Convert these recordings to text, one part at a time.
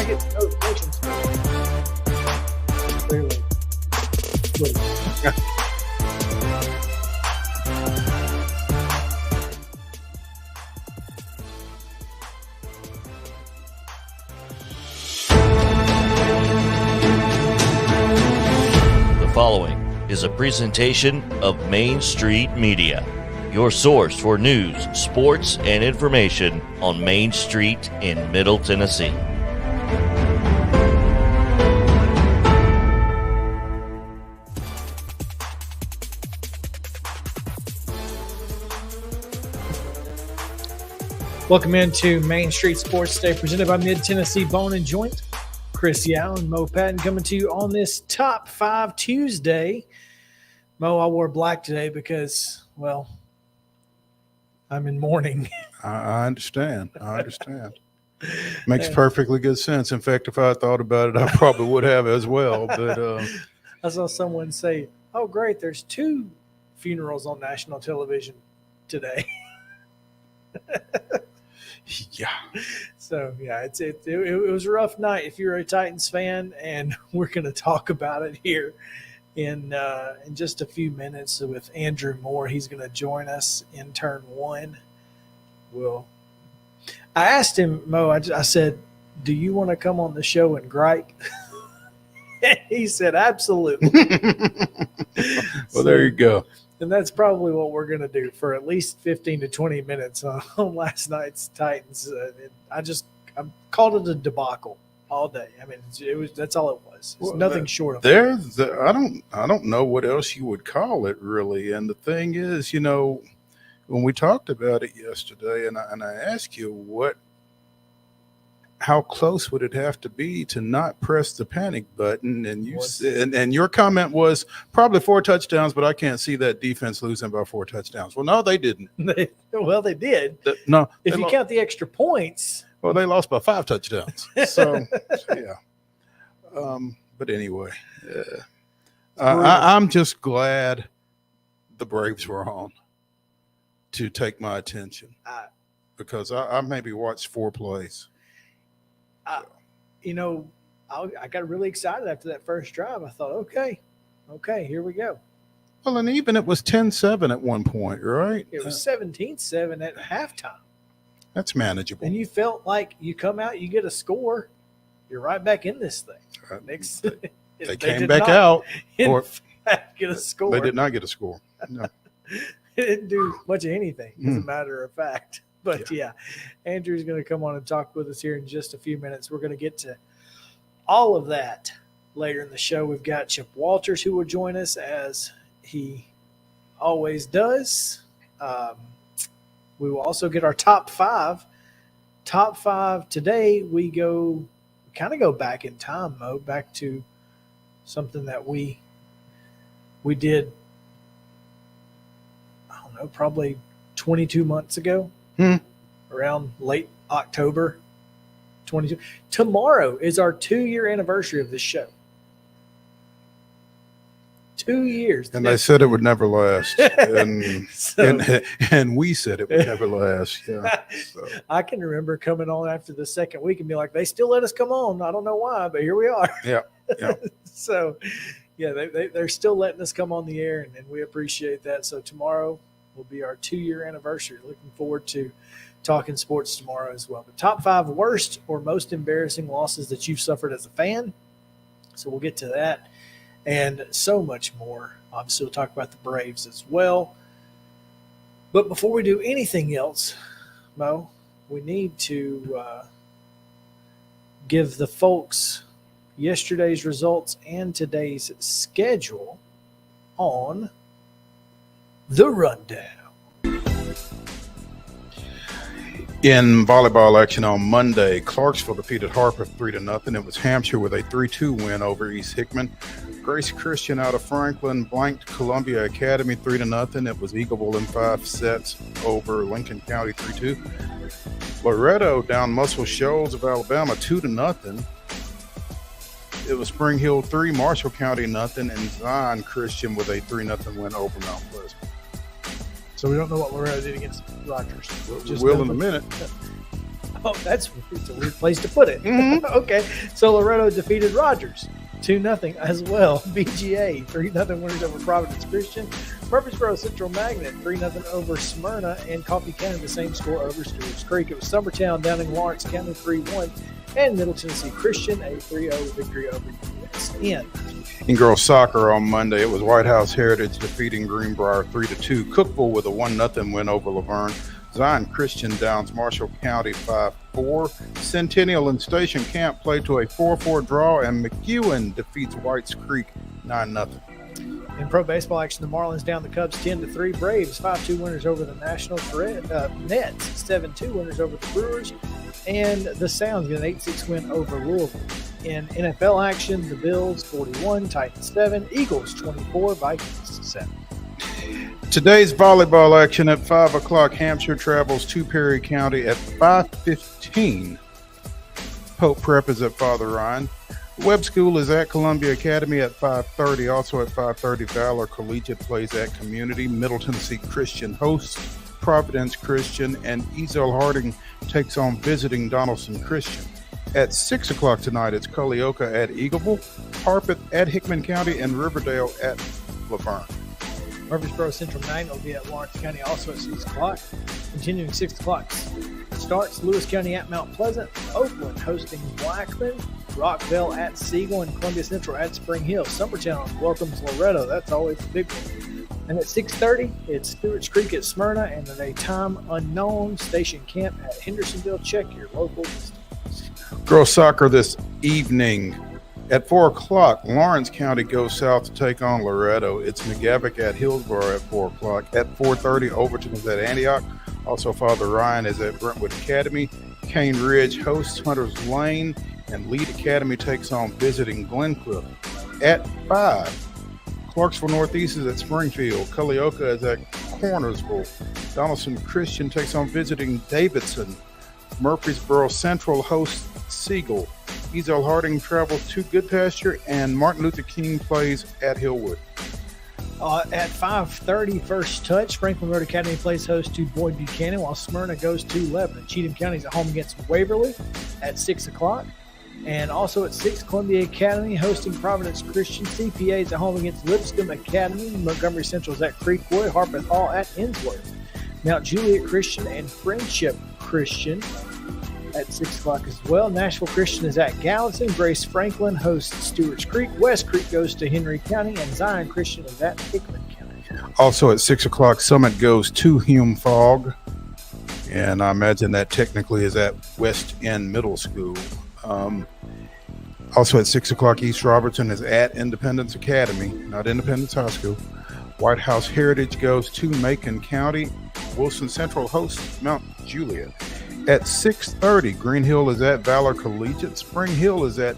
get notifications. Clearly. The following is a presentation of Main Street Media, your source for news, sports, and information on Main Street in Middle Tennessee. Welcome into Main Street Sports Day, presented by Mid-Tennessee Bone and Joint. Chris Yow and Mo Patton coming to you on this Top 5 Tuesday. Mo, I wore black today because, well, I'm in mourning. I understand. Makes perfectly good sense. In fact, if I thought about it, I probably would have as well. But I saw someone say, oh, great, there's 2 funerals on national television today. yeah. So, yeah, it was a rough night if you're a Titans fan, and we're going to talk about it here in just a few minutes with Andrew Moore. He's going to join us in turn 1. I asked him, Mo, I said, do you want to come on the show and gripe? He said, absolutely. Well, there you go. And that's probably what we're going to do for at least 15 to 20 minutes on last night's Titans. I called it a debacle all day. I mean, that's all it was. It's nothing short of I don't know what else you would call it, really. And the thing is, when we talked about it yesterday, and I asked you how close would it have to be to not press the panic button? And you said, and your comment was probably 4 touchdowns, but I can't see that defense losing by 4 touchdowns. Well, no, they didn't. They did. If you count the extra points. Well, they lost by 5 touchdowns. So yeah. But anyway, I'm just glad the Braves were on to take my attention because I maybe watched 4 plays. I got really excited after that first drive. I thought, okay, here we go. Well, and even it was 10-7 at one point, right? It was 17-7 at halftime. That's manageable. And you felt like you come out, you get a score, you're right back in this thing. They came back out. Or get a score. They did not get a score. No. It didn't do much of anything, as a matter of fact. But, yeah, Andrew's going to come on and talk with us here in just a few minutes. We're going to get to all of that later in the show. We've got Chip Walters who will join us as he always does. We will also get our top 5. Top 5 today, we kind of go back in time, Mo, back to something that we did, I don't know, probably 22 months ago. Around late October 22. Tomorrow is our 2-year anniversary of this show. 2 years. And they said it would never last. And we said it would never last. Yeah. So. I can remember coming on after the second week and be like, they still let us come on. I don't know why, but here we are. Yeah. So, yeah, they're still letting us come on the air, and we appreciate that. So tomorrow will be our 2-year anniversary. Looking forward to talking sports tomorrow as well. The top 5 worst or most embarrassing losses that you've suffered as a fan. So we'll get to that and so much more. Obviously, we'll talk about the Braves as well. But before we do anything else, Mo, we need to give the folks yesterday's results and today's schedule on the rundown. In volleyball action on Monday, Clarksville defeated Harper 3-0. It was Hampshire with a 3-2 win over East Hickman. Grace Christian out of Franklin blanked Columbia Academy 3-0. It was Eagleville in 5 sets over Lincoln County 3-2. Loretto down Muscle Shoals of Alabama 2-0. It was Spring Hill 3, Marshall County 0, and Zion Christian with a 3-0 win over Mount Pleasant. So we don't know what Loretto did against Rogers. We will in a minute. Oh, it's a weird place to put it. Okay, so Loretto defeated Rogers 2-0 as well. BGA 3-0 winners over Providence Christian. Murfreesboro Central Magnet 3-0 over Smyrna, and Coffee County the same score over Stewart's Creek. It was Summertown down in Lawrence County 3-1, and Middle Tennessee Christian a 3-0 victory over USN. In girls soccer on Monday, it was White House Heritage defeating Greenbrier 3-2. Cookville with a 1-0 win over Laverne. Zion Christian downs Marshall County 5-4. Centennial and Station Camp played to a 4-4 draw, and McEwen defeats Whites Creek 9-0. In pro baseball action, the Marlins down the Cubs 10-3. Braves 5-2 winners over the Nationals. Nets 7-2 winners over the Brewers. And the Sounds get an 8-6 win over Louisville. In NFL action, the Bills 41, Titans 7, Eagles 24, Vikings 7. Today's volleyball action at 5 o'clock. Hampshire travels to Perry County at 5:15. Pope Prep is at Father Ryan. Webb School is at Columbia Academy at 5:30. Also at 5:30, Valor Collegiate plays at Community. Middle Tennessee Christian hosts Providence Christian, and Ezel Harding takes on visiting Donaldson Christian. At 6 o'clock tonight, it's Culleoka at Eagleville, Harpeth at Hickman County, and Riverdale at Laverne. Murfreesboro Central Magnet will be at Lawrence County also at 6 o'clock. Continuing 6 o'clock starts Lewis County at Mount Pleasant, Oakland hosting Blackman, Rockville at Siegel, and Columbia Central at Spring Hill. Summertown welcomes Loretto. That's always the big one. And at 6:30, it's Stewart's Creek at Smyrna, and at a time unknown, Station Camp at Hendersonville. Check your local listings. Girls soccer this evening. At 4 o'clock, Lawrence County goes south to take on Loretto. It's McGavock at Hillsborough at 4 o'clock. At 4:30, Overton is at Antioch. Also, Father Ryan is at Brentwood Academy. Cane Ridge hosts Hunters Lane, and Lead Academy takes on visiting Glencliff. At 5, Clarksville Northeast is at Springfield. Culleoka is at Cornersville. Donaldson Christian takes on visiting Davidson. Murfreesboro Central hosts Siegel. Ezel Harding travels to Goodpasture, and Martin Luther King plays at Hillwood. At 5:30, first touch, Franklin Road Academy plays host to Boyd Buchanan, while Smyrna goes to Lebanon. Cheatham County is at home against Waverly at 6 o'clock. And also at 6, Columbia Academy hosting Providence Christian. CPA is at home against Lipscomb Academy. Montgomery Central is at Creekwood. Harpeth Hall at Innsworth. Mount Juliet Christian and Friendship Christian at 6 o'clock as well. Nashville Christian is at Gallatin. Grace Franklin hosts Stewart's Creek. West Creek goes to Henry County, and Zion Christian is at Hickman County. Also at 6 o'clock, Summit goes to Hume Fogg, and I imagine that technically is at West End Middle School. Also at 6 o'clock, East Robertson is at Independence Academy, not Independence High School. White House Heritage goes to Macon County. Wilson Central hosts Mount Juliet. At 6:30, Green Hill is at Valor Collegiate. Spring Hill is at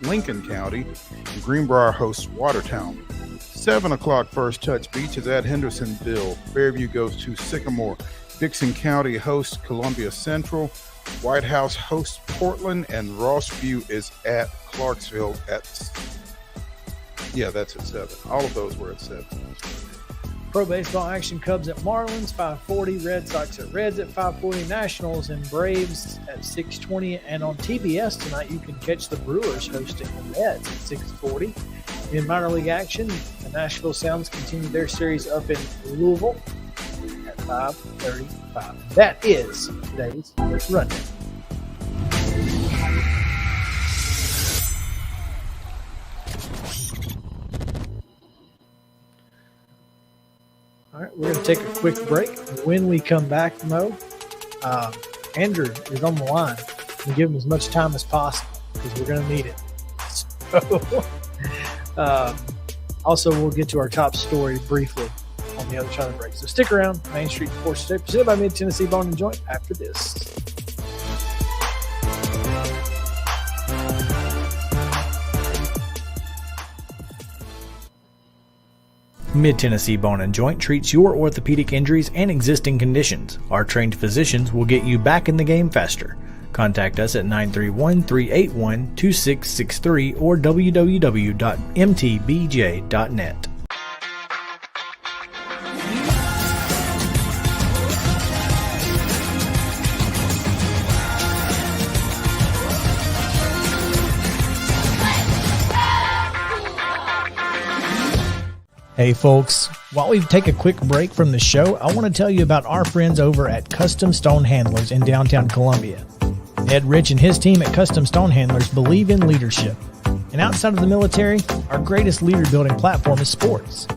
Lincoln County. And Greenbrier hosts Watertown. 7 o'clock, First Touch Beach is at Hendersonville. Fairview goes to Sycamore. Dixon County hosts Columbia Central. White House hosts Portland, and Rossview is at Clarksville that's at 7. All of those were at 7. Pro baseball action, Cubs at Marlins, 5:40. Red Sox at Reds at 5:40. Nationals and Braves at 6:20. And on TBS tonight, you can catch the Brewers hosting the Mets at 6:40. In minor league action, the Nashville Sounds continue their series up in Louisville at 5:35. That is today's rundown. All right, we're going to take a quick break. When we come back, Mo, Andrew is on the line. We give him as much time as possible because we're going to need it. So, also, we'll get to our top story briefly on the other side of the break. So stick around. Main Street Sports Today, presented by Mid-Tennessee Bone and Joint after this. Mid-Tennessee Bone & Joint treats your orthopedic injuries and existing conditions. Our trained physicians will get you back in the game faster. Contact us at 931-381-2663 or www.mtbj.net. Hey folks, while we take a quick break from the show, I want to tell you about our friends over at Custom Stone Handlers in downtown Columbia. Ed Rich and his team at Custom Stone Handlers believe in leadership. And outside of the military, our greatest leader building platform is sports.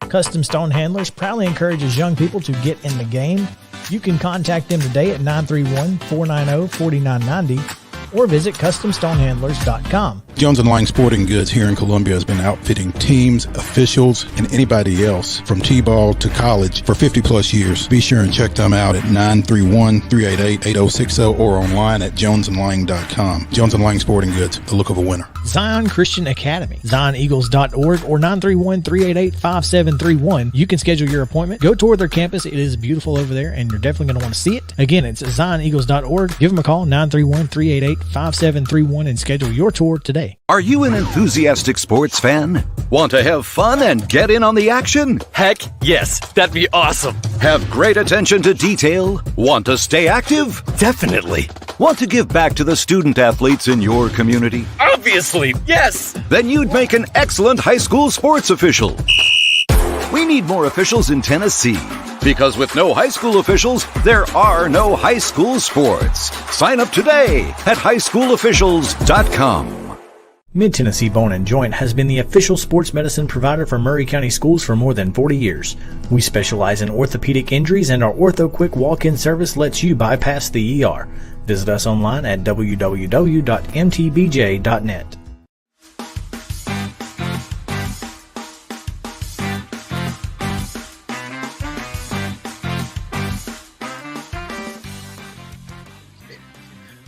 Custom Stone Handlers proudly encourages young people to get in the game. You can contact them today at 931-490-4990 or visit CustomStonehandlers.com. Jones & Lang Sporting Goods here in Columbia has been outfitting teams, officials, and anybody else from T-ball to college for 50-plus years. Be sure and check them out at 931-388-8060 or online at jonesandlang.com. Jones & Lang Sporting Goods, the look of a winner. Zion Christian Academy, ZionEagles.org or 931-388-5731. You can schedule your appointment. Go tour their campus. It is beautiful over there, and you're definitely going to want to see it. Again, it's ZionEagles.org. Give them a call, 931-388-5731, and schedule your tour today. Are you an enthusiastic sports fan? Want to have fun and get in on the action? Heck, yes, that'd be awesome. Have great attention to detail? Want to stay active? Definitely. Want to give back to the student athletes in your community? Obviously, yes. Then you'd make an excellent high school sports official. We need more officials in Tennessee. Because with no high school officials, there are no high school sports. Sign up today at highschoolofficials.com. Mid-Tennessee Bone & Joint has been the official sports medicine provider for Maury County Schools for more than 40 years. We specialize in orthopedic injuries, and our Ortho Quick walk-in service lets you bypass the ER. Visit us online at www.mtbj.net.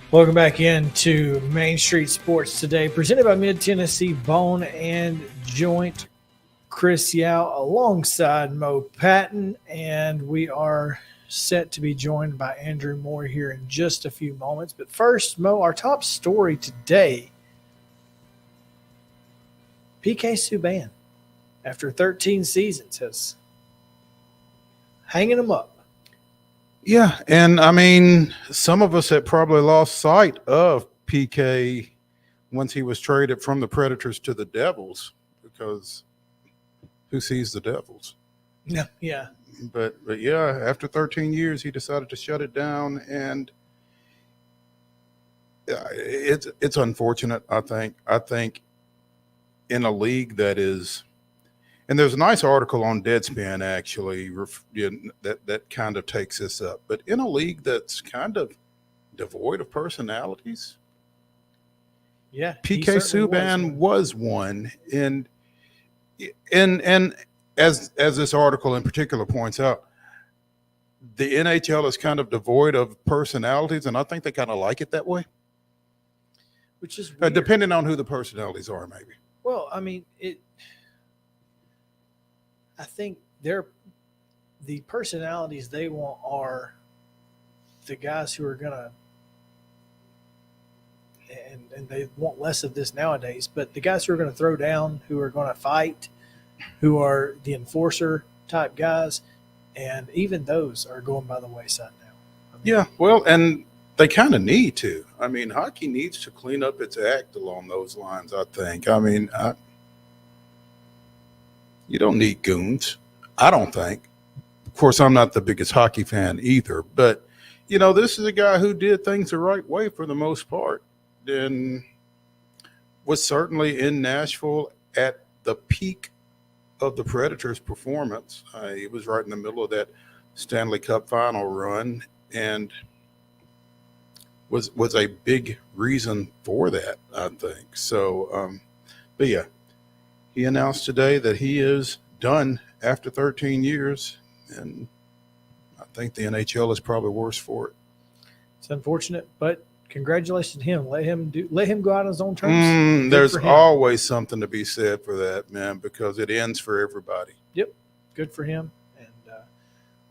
Welcome back into Main Street Sports today, presented by Mid-Tennessee Bone and Joint. Chris Yao alongside Mo Patton, and we are set to be joined by Andrew Moore here in just a few moments. But first, Mo, our top story today, PK Subban, after 13 seasons, has hanging him up. Yeah, and I mean, some of us had probably lost sight of PK once he was traded from the Predators to the Devils, because who sees the Devils? Yeah. But yeah, after 13 years, he decided to shut it down, and it's unfortunate. I think in a league that is. And there's a nice article on Deadspin, actually, that kind of takes this up. But in a league that's kind of devoid of personalities, yeah, PK Subban was one. And as this article in particular points out, the NHL is kind of devoid of personalities, and I think they kind of like it that way. Which is weird. Depending on who the personalities are, maybe. Well, I mean, I think the personalities they want are the guys who are gonna, and they want less of this nowadays, but the guys who are gonna throw down, who are gonna fight, who are the enforcer type guys, and even those are going by the wayside now. Yeah, well, and they kind of need to. I mean, hockey needs to clean up its act along those lines, I think. I mean, you don't need goons, I don't think. Of course, I'm not the biggest hockey fan either, but, this is a guy who did things the right way for the most part, and was certainly in Nashville at the peak of the Predators' performance. He was right in the middle of that Stanley Cup final run, and was a big reason for that, I think. So, but yeah. He announced today that he is done after 13 years, and I think the NHL is probably worse for it. It's unfortunate, but congratulations to him. Let him go out on his own terms. There's always something to be said for that, man, because it ends for everybody. Yep, good for him, and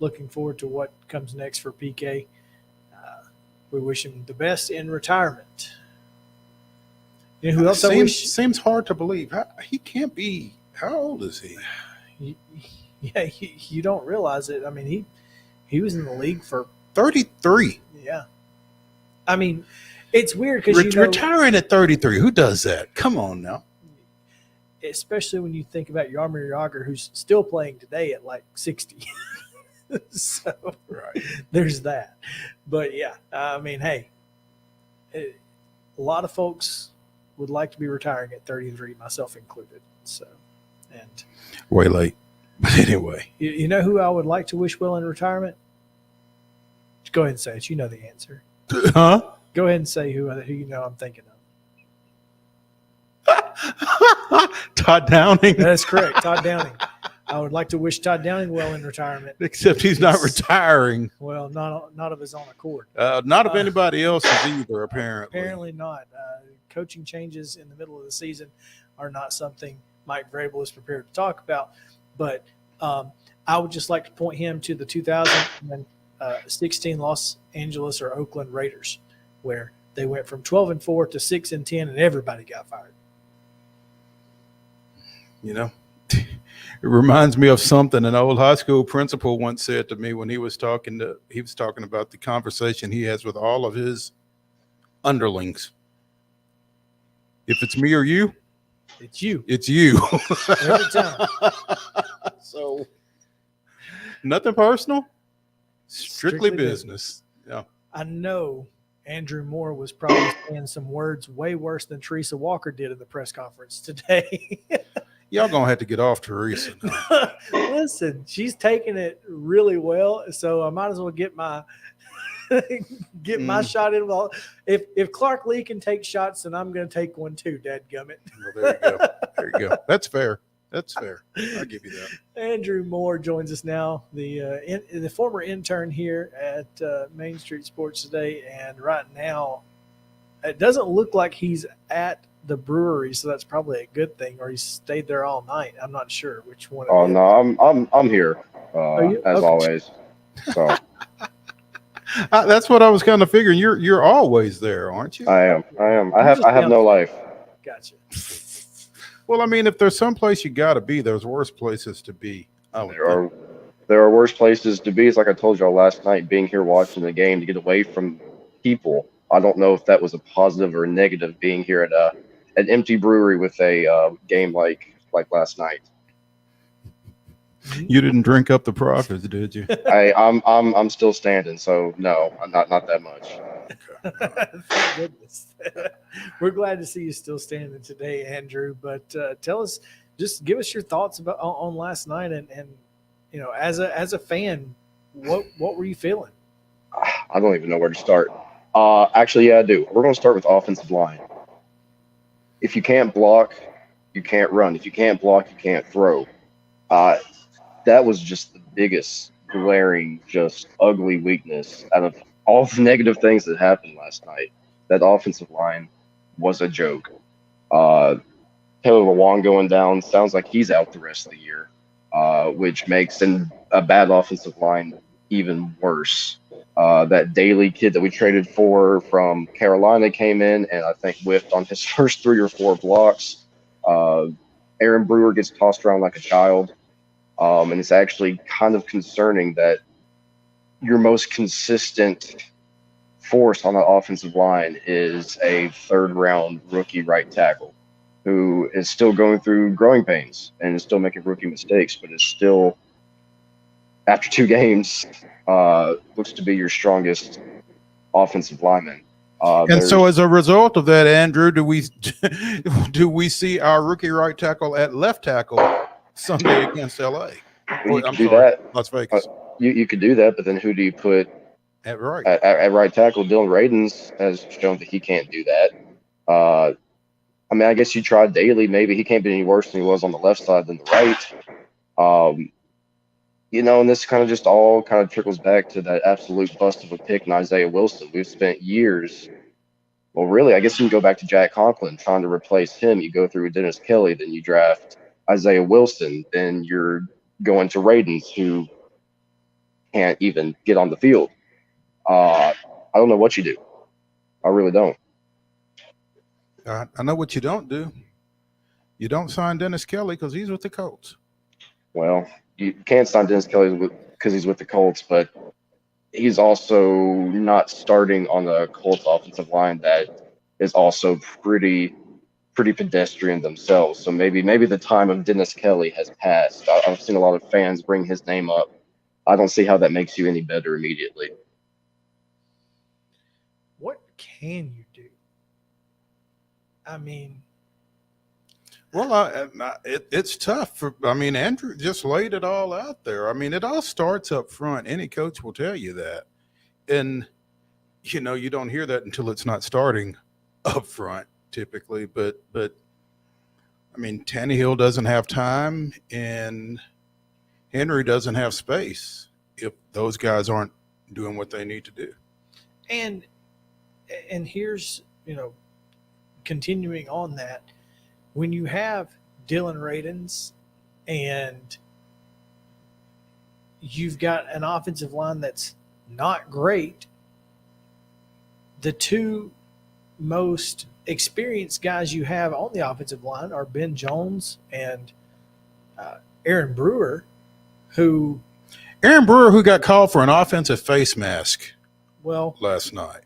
looking forward to what comes next for PK. We wish him the best in retirement. You know who else seems hard to believe. He can't be. How old is he? Yeah, you don't realize it. I mean, he was in the league for 33. Yeah. I mean, it's weird because retiring at 33. Who does that? Come on now. especially when you think about Yarmir Yager, who's still playing today at like 60. So Right. there's that. But yeah, I mean, hey, a lot of folks would like to be retiring at 33, myself included. So, and Way late. But anyway. you know who I would like to wish well in retirement? Just go ahead and say it. You know the answer. Huh? Go ahead and say who you know I'm thinking of. Todd Downing. That's correct, Todd Downing. I would like to wish Todd Downing well in retirement. Except he's not retiring. Well, not of his own accord. Not of anybody else's either, apparently. Apparently not. Coaching changes in the middle of the season are not something Mike Vrabel is prepared to talk about. But I would just like to point him to the 2016 Los Angeles or Oakland Raiders, where they went from 12-4 to 6-10, and everybody got fired. You know, it reminds me of something an old high school principal once said to me when he was talking about the conversation he has with all of his underlings. If it's me or you, It's you. it's you. Every time. So nothing personal, strictly business. Yeah. I know Andrew Moore was probably saying some words way worse than Teresa Walker did in the press conference today. Y'all gonna have to get off Teresa now. Listen, she's taking it really well, so I might as well get my shot in. Well, if Clark Lee can take shots, then I'm going to take one too. Dadgummit. Well, there you go. There you go. That's fair. That's fair. I'll give you that. Andrew Moore joins us now, the former intern here at Main Street Sports Today, and right now it doesn't look like he's at the brewery, so that's probably a good thing, or he stayed there all night. I'm not sure which one. Oh no, I'm here as Okay. always. So That's what I was kind of figuring. You're always there, aren't you? I am. I have no life. Gotcha. Well, I mean, if there's some place you got to be, there's worse places to be. There are worse places to be. It's like I told y'all last night, being here watching the game to get away from people. I don't know if that was a positive or a negative, being here at an empty brewery with a game like last night. You didn't drink up the profits, did you? I'm still standing, so no, not that much. Thank goodness. We're glad to see you still standing today, Andrew. But tell us, just give us your thoughts about on last night, and you know, as a fan, what were you feeling? I don't even know where to start. Actually, yeah, I do. We're going to start with offensive line. If you can't block, you can't run. If you can't block, you can't throw. That was just the biggest glaring, just ugly weakness out of all the negative things that happened last night. That offensive line was a joke. Taylor Lewan going down sounds like he's out the rest of the year, which makes a bad offensive line even worse. That Daly kid that we traded for from Carolina came in and I think whiffed on his first 3 or 4 blocks. Aaron Brewer gets tossed around like a child. And it's actually kind of concerning that your most consistent force on the offensive line is a 3rd-round rookie right tackle who is still going through growing pains and is still making rookie mistakes, but is still, after 2 games, looks to be your strongest offensive lineman. And so, as a result of that, Andrew, do we see our rookie right tackle at left tackle Sunday against LA? You could do that. Las Vegas. You could do that, but then who do you put At right. at right tackle? Dylan Radins has shown that he can't do that. I mean, I guess you tried Daly. Maybe he can't be any worse than he was on the left side than the right. You know, and this kind of just all kind of trickles back to that absolute bust of a pick in Isaiah Wilson. We've spent years. Well, really, I guess you can go back to Jack Conklin trying to replace him. You go through Dennis Kelly, then you draft Isaiah Wilson, then you're going to Radins, who can't even get on the field. I don't know what you do. I really don't. I know what you don't do. You don't sign Dennis Kelly because he's with the Colts. Well, you can't sign Dennis Kelly because he's with the Colts, but he's also not starting on the Colts offensive line that is also pretty pretty pedestrian themselves. So maybe the time of Dennis Kelly has passed. I've seen a lot of fans bring his name up. I don't see how that makes you any better immediately. What can you do? I mean, Well, it's tough. Andrew just laid it all out there. I mean, it all starts up front. Any coach will tell you that. And, you don't hear that until it's not starting up front typically. But Tannehill doesn't have time and Henry doesn't have space if those guys aren't doing what they need to do. and here's, continuing on that, when you have Dylan Radins and you've got an offensive line that's not great, the two most experienced guys you have on the offensive line are Ben Jones and Aaron Brewer, who got called for an offensive face mask last night.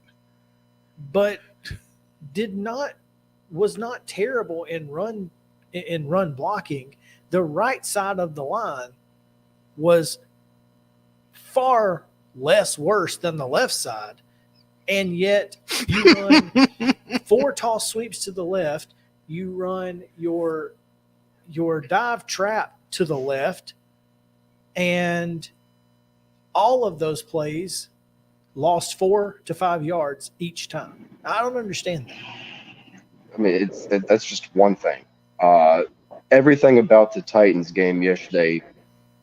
But was not terrible in run blocking. The right side of the line was far less worse than the left side, and yet you run 4 toss sweeps to the left, you run your dive trap to the left, and all of those plays lost 4 to 5 yards each time. I don't understand that. I mean, that's just one thing. Everything about the Titans game yesterday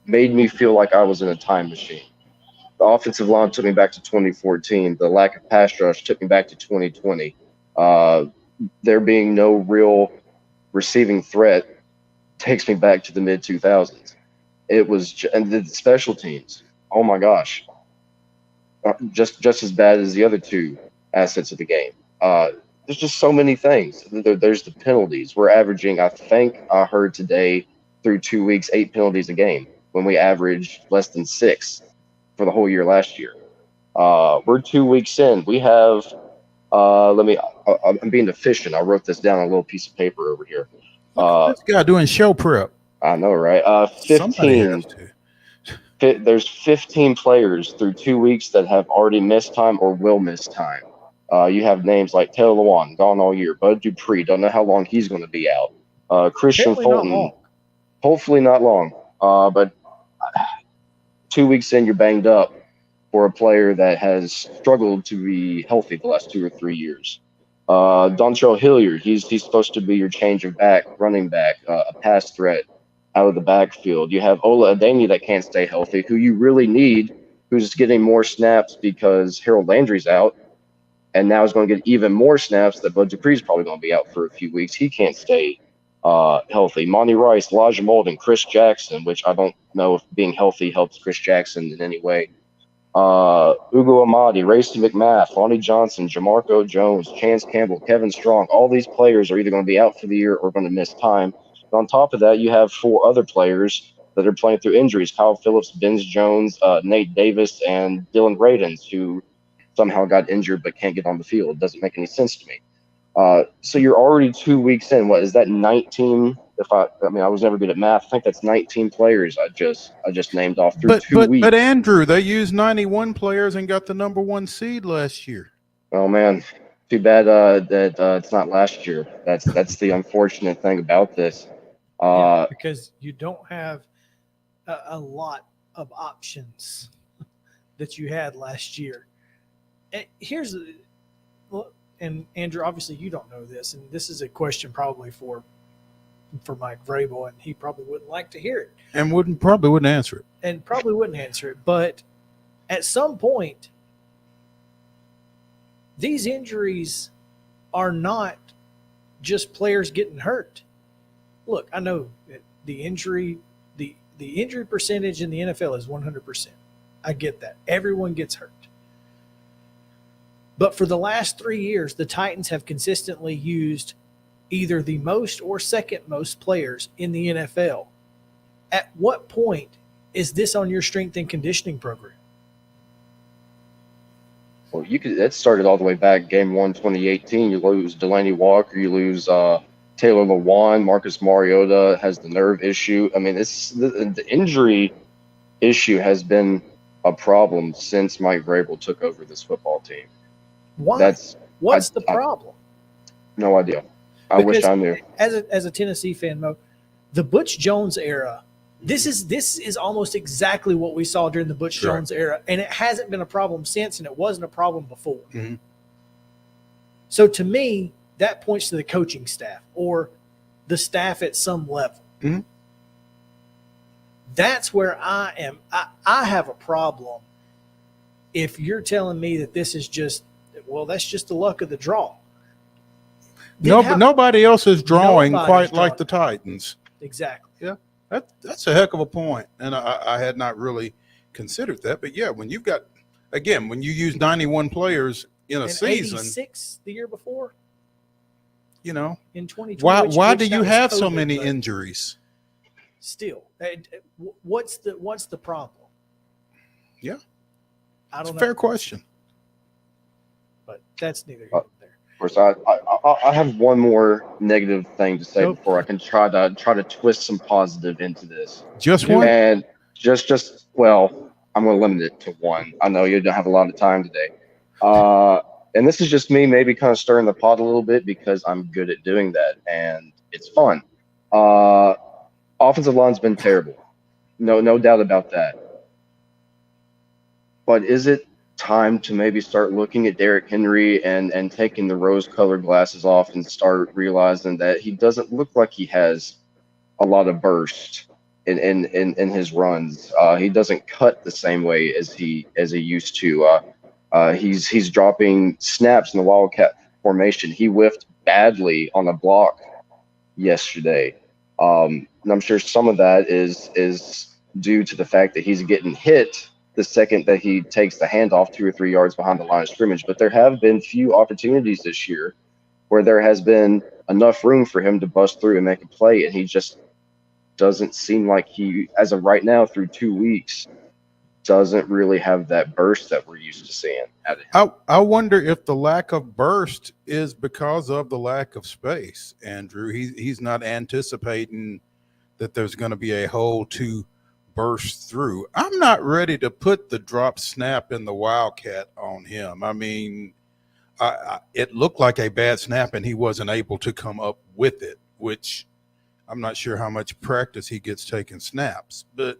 made me feel like I was in a time machine. The offensive line took me back to 2014. The lack of pass rush took me back to 2020. There being no real receiving threat takes me back to the mid 2000s. And the special teams. Oh my gosh, just as bad as the other two assets of the game. There's just so many things. There's the penalties. We're averaging, I think I heard today, through 2 weeks, 8 penalties a game when we averaged less than 6 for the whole year last year. We're 2 weeks in. We have, I'm being efficient. I wrote this down on a little piece of paper over here. This guy doing show prep. I know, right? 15. There's 15 players through 2 weeks that have already missed time or will miss time. You have names like Taylor Lewan, gone all year. Bud Dupree, don't know how long he's going to be out. Christian Fulton, hopefully not long. But 2 weeks in, you're banged up for a player that has struggled to be healthy the last 2 or 3 years. Dontrell Hilliard, he's supposed to be your change of back, running back, a pass threat out of the backfield. You have Ola Adeni that can't stay healthy, who you really need, who's getting more snaps because Harold Landry's out. And now is going to get even more snaps that Bud Dupree's probably going to be out for a few weeks. He can't stay healthy. Monty Rice, Elijah Molden, Chris Jackson, which I don't know if being healthy helps Chris Jackson in any way. Ugo Amadi, Racy McMath, Lonnie Johnson, Jamarco Jones, Chance Campbell, Kevin Strong. All these players are either going to be out for the year or going to miss time. And on top of that, you have 4 other players that are playing through injuries. Kyle Phillips, Benz Jones, Nate Davis, and Dylan Radins, who somehow got injured but can't get on the field. It doesn't make any sense to me. So you're already 2 weeks in. What is that, 19? I was never good at math. I think that's 19 players I just named off through 2 weeks. But Andrew, they used 91 players and got the number 1 seed last year. Oh man, too bad that it's not last year. That's the unfortunate thing about this. Because you don't have a lot of options that you had last year. And Andrew, obviously you don't know this, and this is a question probably for Mike Vrabel, and he probably wouldn't like to hear it. And probably wouldn't answer it. But at some point, these injuries are not just players getting hurt. Look, I know the injury percentage in the NFL is 100%. I get that. Everyone gets hurt. But for the last 3 years, the Titans have consistently used either the most or second most players in the NFL. At what point is this on your strength and conditioning program? Well, that started all the way back game 1, 2018. You lose Delaney Walker, you lose Taylor Lewan, Marcus Mariota has the nerve issue. I mean, the injury issue has been a problem since Mike Vrabel took over this football team. Why? What's the I problem? no idea. I wish I knew. As a Tennessee fan, Mo, the Butch Jones era, this is almost exactly what we saw during the Butch Jones era, and it hasn't been a problem since, and it wasn't a problem before. Mm-hmm. So to me, that points to the coaching staff or the staff at some level. Mm-hmm. That's where I am. I have a problem if you're telling me that this is just, well, that's just the luck of the draw. But nobody else is drawing quite like the Titans. Exactly. Yeah, that's a heck of a point, and I had not really considered that. But yeah, when you've got, again, when you use 91 players in a season, 86 the year before, you know, in 2020, why do you have so many injuries? Still, what's the problem? Yeah, I don't know. Fair question, but that's neither here nor there. Of course, I have one more negative thing to say before I can try to twist some positive into this. Just one, and just well, I'm going to limit it to one. I know you don't have a lot of time today, and this is just me maybe kind of stirring the pot a little bit because I'm good at doing that and it's fun. Offensive line's been terrible, no doubt about that. But is it time to maybe start looking at Derrick Henry and taking the rose-colored glasses off and start realizing that he doesn't look like he has a lot of burst in his runs. He doesn't cut the same way as he used to. He's dropping snaps in the Wildcat formation. He whiffed badly on a block yesterday. And I'm sure some of that is due to the fact that he's getting hit the second that he takes the handoff 2 or 3 yards behind the line of scrimmage. But there have been few opportunities this year where there has been enough room for him to bust through and make a play, and he just doesn't seem like he, as of right now, through 2 weeks, doesn't really have that burst that we're used to seeing at him. I wonder if the lack of burst is because of the lack of space, Andrew. He's not anticipating that there's going to be a hole to burst through. I'm not ready to put the drop snap in the Wildcat on him. I mean, it looked like a bad snap, and he wasn't able to come up with it, which I'm not sure how much practice he gets taking snaps. But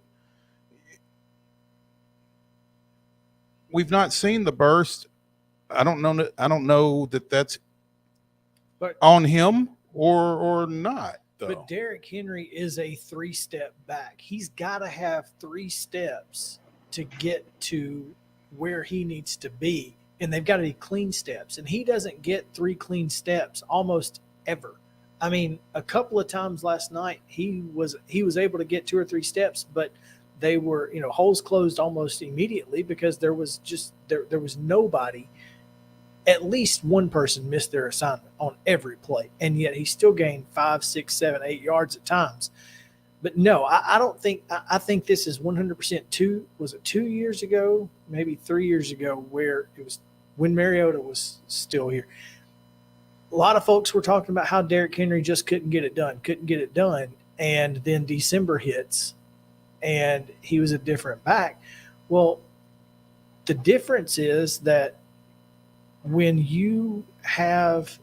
we've not seen the burst. I don't know that that's on him or not. Though. But Derrick Henry is a 3-step back. He's got to have 3 steps to get to where he needs to be, and they've got to be clean steps. And he doesn't get 3 clean steps almost ever. I mean, a couple of times last night he was able to get 2 or 3 steps, but they were, holes closed almost immediately because there was nobody. At least one person missed their assignment on every play, and yet he still gained 5, 6, 7, 8 yards at times. But no, I don't think – I think this is 100% was it 2 years ago, maybe 3 years ago, where it was when Mariota was still here. A lot of folks were talking about how Derrick Henry just couldn't get it done, and then December hits, and he was a different back. Well, the difference is that when you have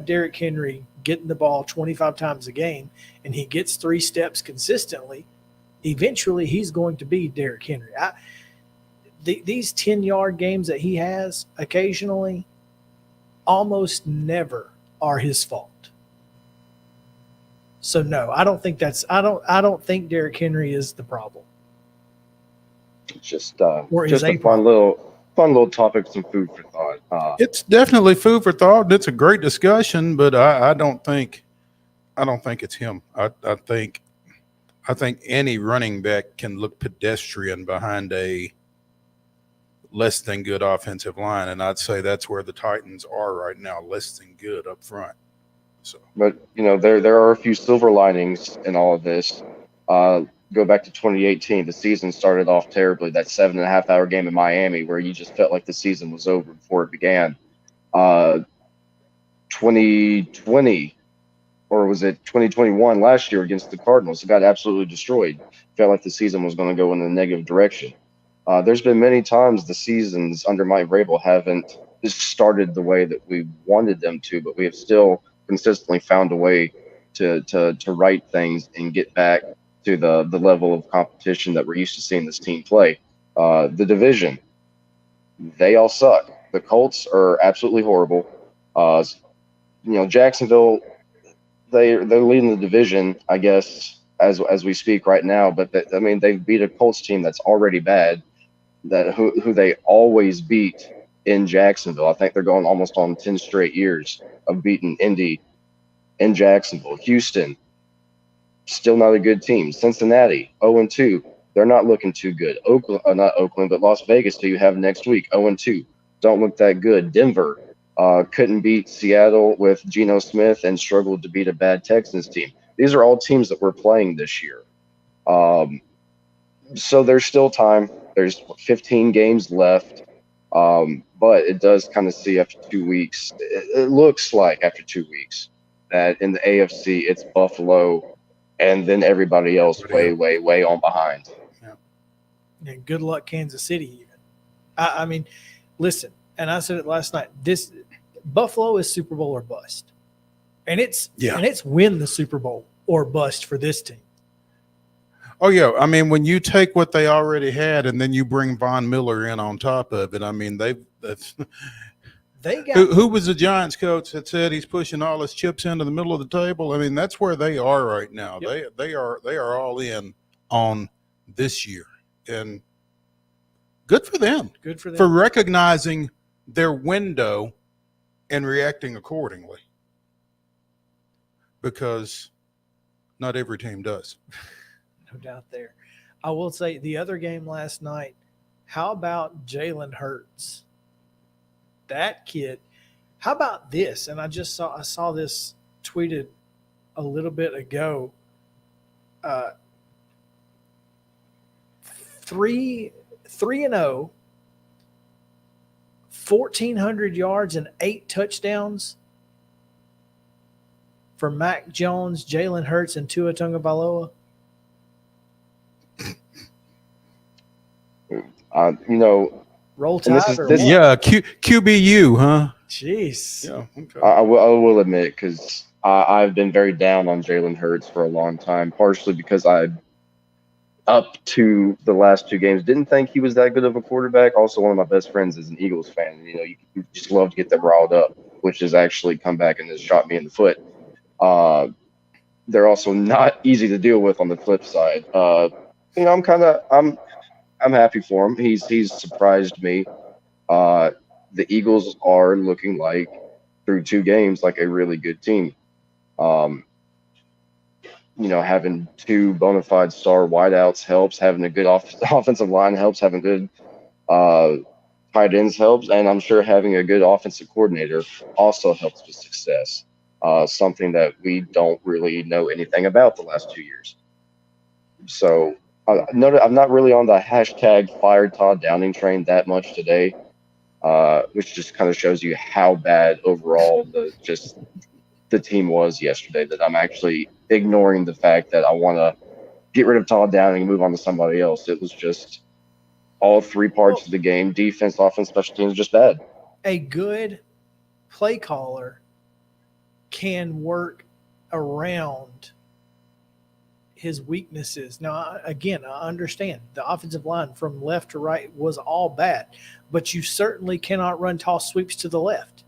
Derrick Henry getting the ball 25 times a game and he gets 3 steps consistently, eventually he's going to be Derrick Henry. These 10-yard games that he has occasionally almost never are his fault. So no, I don't think think Derrick Henry is the problem. It's just a fun little topic, some food for thought. It's definitely food for thought. It's a great discussion, but I don't think it's him. I think any running back can look pedestrian behind a less than good offensive line, and I'd say that's where the Titans are right now, less than good up front. So, but there are a few silver linings in all of this. Go back to 2018. The season started off terribly. That 7.5-hour game in Miami where you just felt like the season was over before it began. 2020, or was it 2021 last year against the Cardinals? It got absolutely destroyed. Felt like the season was going to go in a negative direction. There's been many times the seasons under Mike Vrabel haven't just started the way that we wanted them to, but we have still consistently found a way to right things and get back to the level of competition that we're used to seeing this team play. The division, they all suck. The Colts are absolutely horrible. Jacksonville, they're leading the division, I guess, as we speak right now. But they've beat a Colts team that's already bad, who they always beat in Jacksonville. I think they're going almost on 10 straight years of beating Indy in Jacksonville. Houston, still not a good team. Cincinnati, 0-2. They're not looking too good. Not Oakland, but Las Vegas, who you have next week, 0-2. Don't look that good. Denver couldn't beat Seattle with Geno Smith and struggled to beat a bad Texans team. These are all teams that we're playing this year. So there's still time. There's 15 games left. But it does kind of see after 2 weeks, it looks like after 2 weeks that in the AFC it's Buffalo and then everybody else way on behind. And good luck, Kansas City. Even. I mean, listen, and I said it last night. This Buffalo is Super Bowl or bust, and it's win the Super Bowl or bust for this team. Oh yeah, I mean when you take what they already had and then you bring Von Miller in on top of it, I mean they got who was the Giants coach that said he's pushing all his chips into the middle of the table? I mean that's where they are right now. Yep. They are all in on this year, and good for them. Good for them for recognizing their window and reacting accordingly, because not every team does. No doubt there. I will say the other game last night, how about Jalen Hurts? That kid. How about this? And I saw this tweeted a little bit ago. 3-0, 1,400 yards and 8 touchdowns for Mac Jones, Jalen Hurts, and Tua Tagovailoa. Roll Tide QBU, huh? Jeez. Yeah, okay. I will admit, because I've been very down on Jalen Hurts for a long time, partially because I, up to the last 2 games, didn't think he was that good of a quarterback. Also, one of my best friends is an Eagles fan. You just love to get them riled up, which has actually come back and has shot me in the foot. They're also not easy to deal with on the flip side. I'm happy for him. He's surprised me. The Eagles are looking like, through 2 games, like a really good team. Having 2 bona fide star wideouts helps. Having a good offensive line helps. Having good tight ends helps. And I'm sure having a good offensive coordinator also helps with success. Something that we don't really know anything about the last 2 years. So I'm not really on the hashtag fired Todd Downing train that much today, which just kind of shows you how bad overall the team was yesterday, that I'm actually ignoring the fact that I want to get rid of Todd Downing and move on to somebody else. It was just all 3 parts of the game, defense, offense, special teams, just bad. A good play caller can work around his weaknesses. Now, again, I understand the offensive line from left to right was all bad, but you certainly cannot run toss sweeps to the left.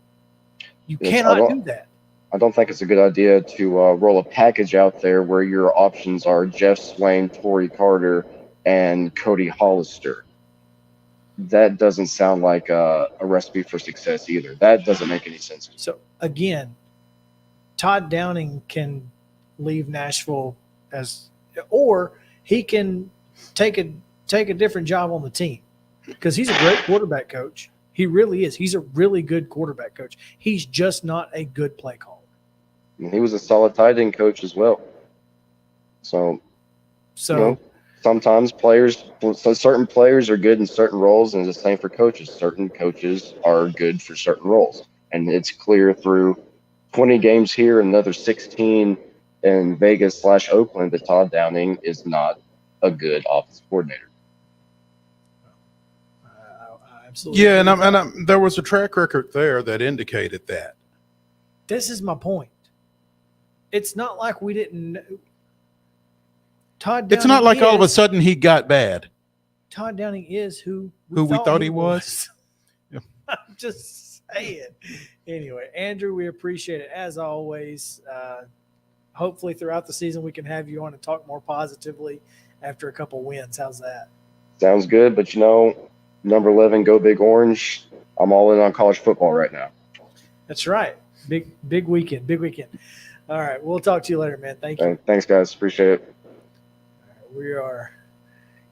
You cannot do that. I don't think it's a good idea to roll a package out there where your options are Jeff Swain, Torrey Carter, and Cody Hollister. That doesn't sound like a recipe for success either. That doesn't make any sense. So, again, Todd Downing can leave Nashville or he can take a different job on the team, because he's a great quarterback coach. He really is. He's a really good quarterback coach. He's just not a good play caller. He was a solid tight end coach as well. So sometimes certain players are good in certain roles, and it's the same for coaches. Certain coaches are good for certain roles, and it's clear through 20 games here, another 16 in Vegas/Oakland, that Todd Downing is not a good offensive coordinator. I absolutely. Yeah, agree with that. there was a track record there that indicated that. This is my point. It's not like we didn't. Todd Downing It's not like all of a is- sudden he got bad. Todd Downing is who we thought he was. Yeah. I'm just saying. Anyway, Andrew, we appreciate it as always. Hopefully, throughout the season, we can have you on and talk more positively after a couple wins. How's that? Sounds good, but number 11, go Big Orange. I'm all in on college football right now. That's right. Big weekend. Big weekend. All right. We'll talk to you later, man. Thank you. Thanks, guys. Appreciate it. We are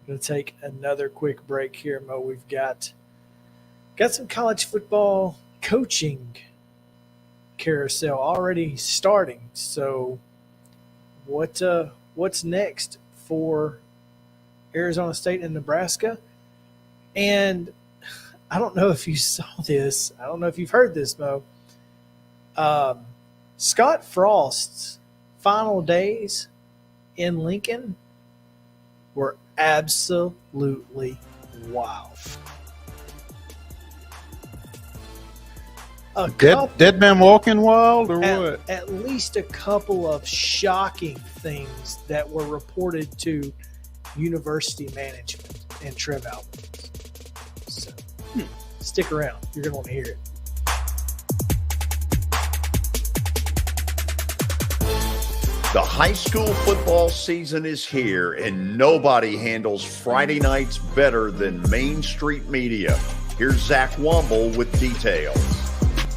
going to take another quick break here, Mo. We've got some college football coaching carousel already starting. So what's next for Arizona State and Nebraska? And I don't know if you saw this. I don't know if you've heard this, Mo. Scott Frost's final days in Lincoln were absolutely wild. Dead man walking wild or what? At least a couple of shocking things that were reported to university management and Trev Alberts. So stick around. You're going to want to hear it. The high school football season is here, and nobody handles Friday nights better than Main Street Media. Here's Zach Womble with details.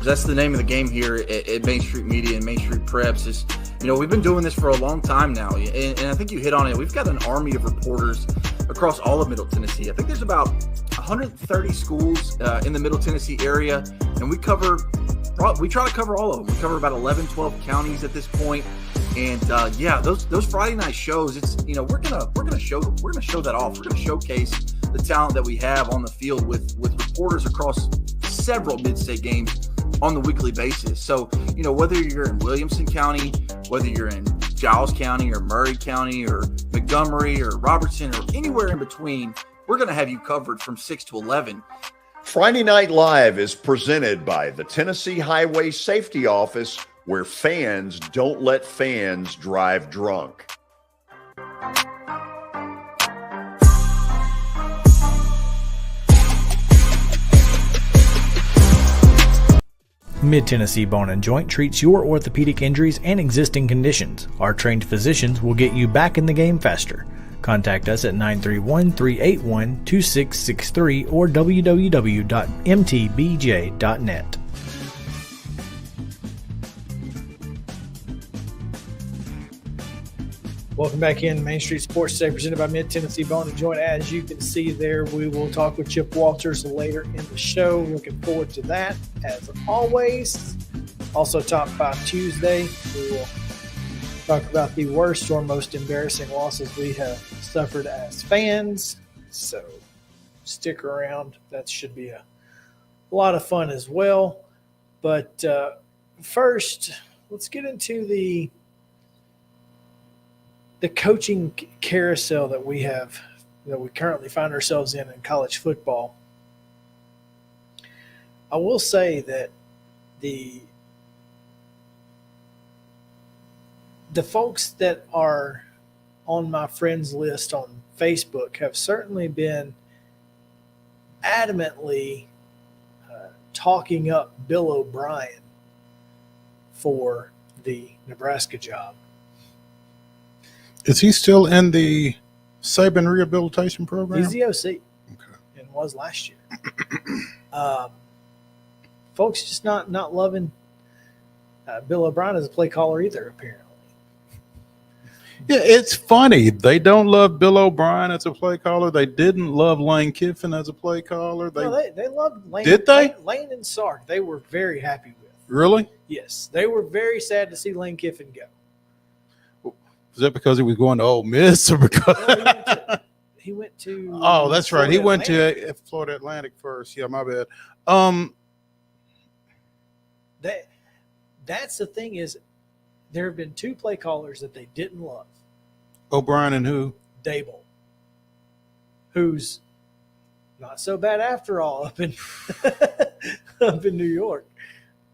That's the name of the game here at Main Street Media and Main Street Preps. Is we've been doing this for a long time now, and I think you hit on it. We've got an army of reporters across all of Middle Tennessee. I think there's about 130 schools in the Middle Tennessee area, and we try to cover all of them. We cover about 11, 12 counties at this point. And those Friday night shows, it's we're gonna show that off. We're gonna showcase the talent that we have on the field with reporters across several mid-state games on the weekly basis. So whether you're in Williamson County, whether you're in Giles County or Murray County or Montgomery or Robertson or anywhere in between, we're gonna have you covered from 6 to 11. Friday Night Live is presented by the Tennessee Highway Safety Office, where fans don't let fans drive drunk. Mid-Tennessee Bone and Joint treats your orthopedic injuries and existing conditions. Our trained physicians will get you back in the game faster. Contact us at 931-381-2663 or www.mtbj.net. Welcome back in Main Street Sports today, presented by Mid-Tennessee Bone and Joint. As you can see there, we will talk with Chip Walters later in the show. Looking forward to that, as always. Also, Top 5 Tuesday, we will talk about the worst or most embarrassing losses we have suffered as fans. So stick around. That should be a lot of fun as well. But first, let's get into the coaching carousel that we currently find ourselves in college football. I will say that the folks that are on my friends list on Facebook have certainly been adamantly talking up Bill O'Brien for the Nebraska job. Is he still in the Saban rehabilitation program? He's the OC. Okay. And was last year. Folks just not loving Bill O'Brien as a play caller either, apparently. Yeah, it's funny. They don't love Bill O'Brien as a play caller. They didn't love Lane Kiffin as a play caller. They loved Lane. Did they? Lane and Sark, they were very happy with. Really? Yes. They were very sad to see Lane Kiffin go. Is that because he was going to Ole Miss or because he went to Oh, that's right. He went Atlantic. to Florida Atlantic first. Yeah, my bad. that's the thing is there have been 2 play callers that they didn't love. O'Brien and who? Dable, who's not so bad after all up in up in New York.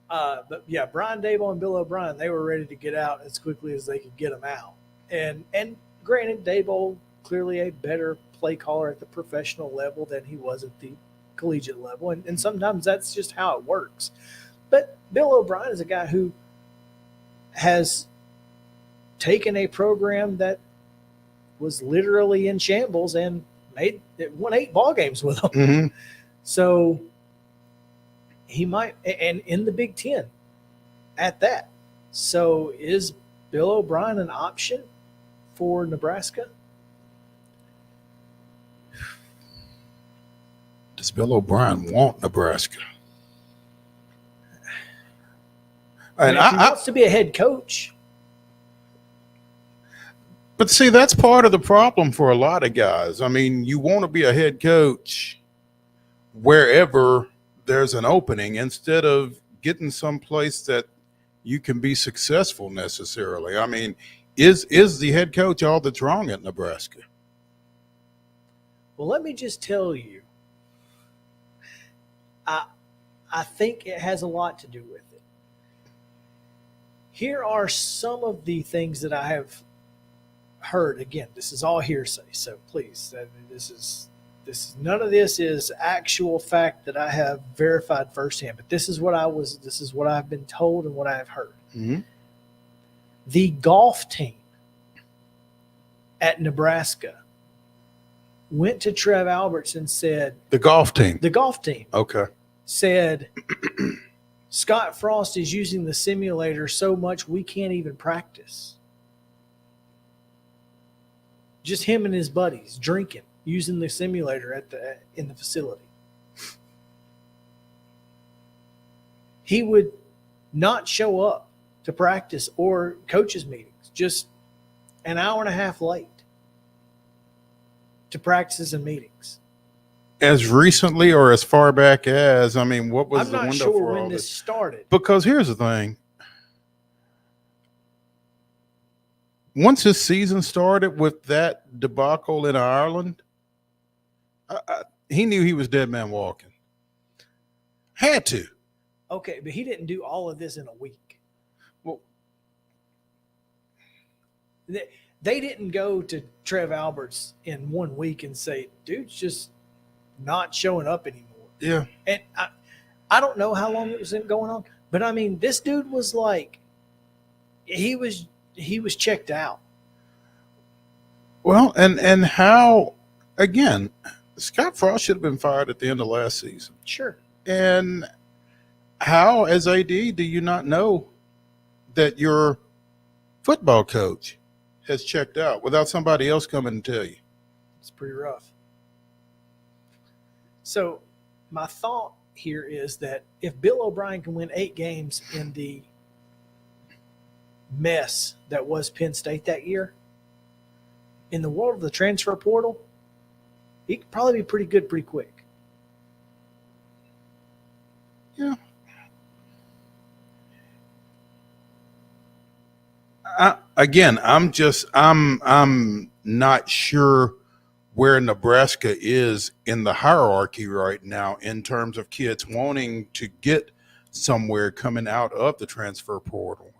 But yeah, Brian Dable and Bill O'Brien, they were ready to get out as quickly as they could get them out. And granted, Dable clearly a better play caller at the professional level than he was at the collegiate level, and sometimes that's just how it works. But Bill O'Brien is a guy who has taken a program that was literally in shambles and won 8 ball games with them. Mm-hmm. So he might, and in the Big Ten at that. So is Bill O'Brien an option for Nebraska? Does Bill O'Brien want Nebraska? And if he wants to be a head coach. But see, that's part of the problem for a lot of guys. I mean, you want to be a head coach wherever there's an opening instead of getting someplace that you can be successful necessarily. I mean, is the head coach all that's wrong at Nebraska? Well, let me just tell you, I think it has a lot to do with it. Here are some of the things that I have heard. Again, this is all hearsay, so please, this is none of this is actual fact that I have verified firsthand. But this is what I've been told and what I have heard. Mm-hmm. The golf team at Nebraska went to Trev Alberts and said, The golf team. Okay. Said, Scott Frost is using the simulator so much we can't even practice. Just him and his buddies drinking, using the simulator in the facility. He would not show up to practice or coaches meetings, just an hour and a half late to practices and meetings. As recently or as far back as, I mean, what was I'm the not window sure for when all this started. Because here's the thing. Once his season started with that debacle in Ireland, he knew he was dead man walking. Had to. Okay, but he didn't do all of this in a week. Well, they didn't go to Trev Alberts in 1 week and say, dude's just not showing up anymore. yeah. And I don't know how long it was going on, but I mean, this dude was like, he was checked out. Well, and how, again, Scott Frost should have been fired at the end of last season. Sure. And how, as AD, do you not know that your football coach has checked out without somebody else coming and tell you? It's pretty rough. So my thought here is that if Bill O'Brien can win 8 games in the mess that was Penn State that year, in the world of the transfer portal, he could probably be pretty good pretty quick. Yeah. I'm not sure where Nebraska is in the hierarchy right now in terms of kids wanting to get somewhere coming out of the transfer portal.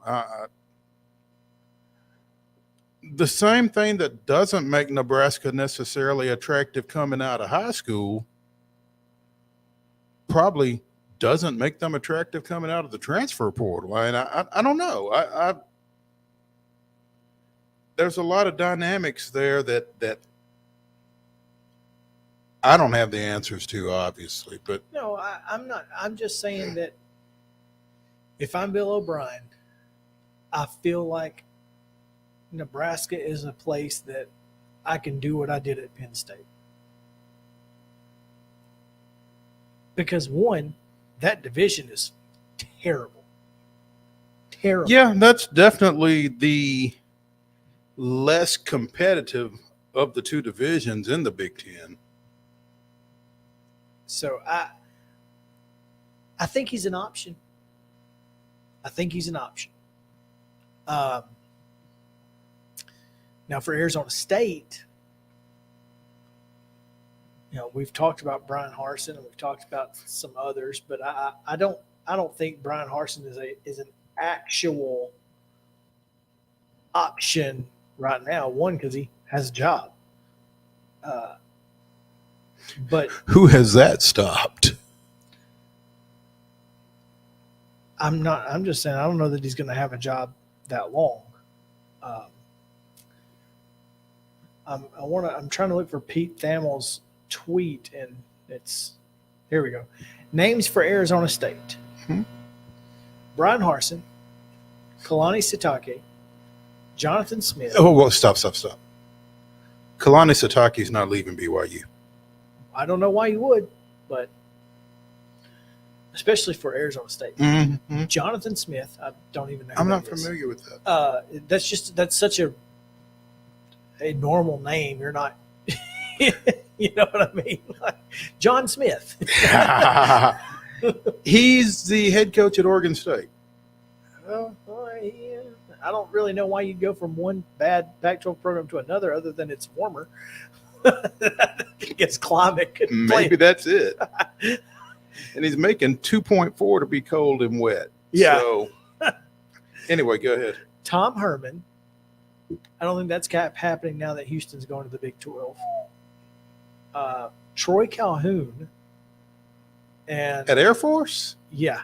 The same thing that doesn't make Nebraska necessarily attractive coming out of high school probably doesn't make them attractive coming out of the transfer portal. I don't know. There's a lot of dynamics there that I don't have the answers to, obviously. But no, I'm not. I'm just saying that if I'm Bill O'Brien, I feel like Nebraska is a place that I can do what I did at Penn State. Because one, that division is terrible. Terrible. yeah, that's definitely the less competitive of the 2 divisions in the Big Ten. So I think he's an option. I think he's an option. Now for Arizona State, we've talked about Brian Harsin and we've talked about some others, but I don't think Brian Harsin is an actual option right now. One, because he has a job. But who has that stopped? I'm just saying I don't know that he's going to have a job that long. I'm trying to look for Pete Thamel's tweet, and here we go. Names for Arizona State: Brian Harsin, Kalani Sitake, Jonathan Smith. Oh, well, stop. Kalani Sitake's not leaving BYU. I don't know why you would, but especially for Arizona State. Mm-hmm. Jonathan Smith, I don't even know. I'm not familiar with that. That's such a normal name. You're not, you know what I mean? Like John Smith. He's the head coach at Oregon State. Well, I don't really know why you'd go from one bad Pac-12 program to another, other than it's warmer. I guess climate could Maybe that's it. And he's making 2.4 to be cold and wet. Yeah. So, anyway, go ahead. Tom Herman. I don't think that's happening now that Houston's going to the Big 12. Troy Calhoun. And At Air Force? Yeah,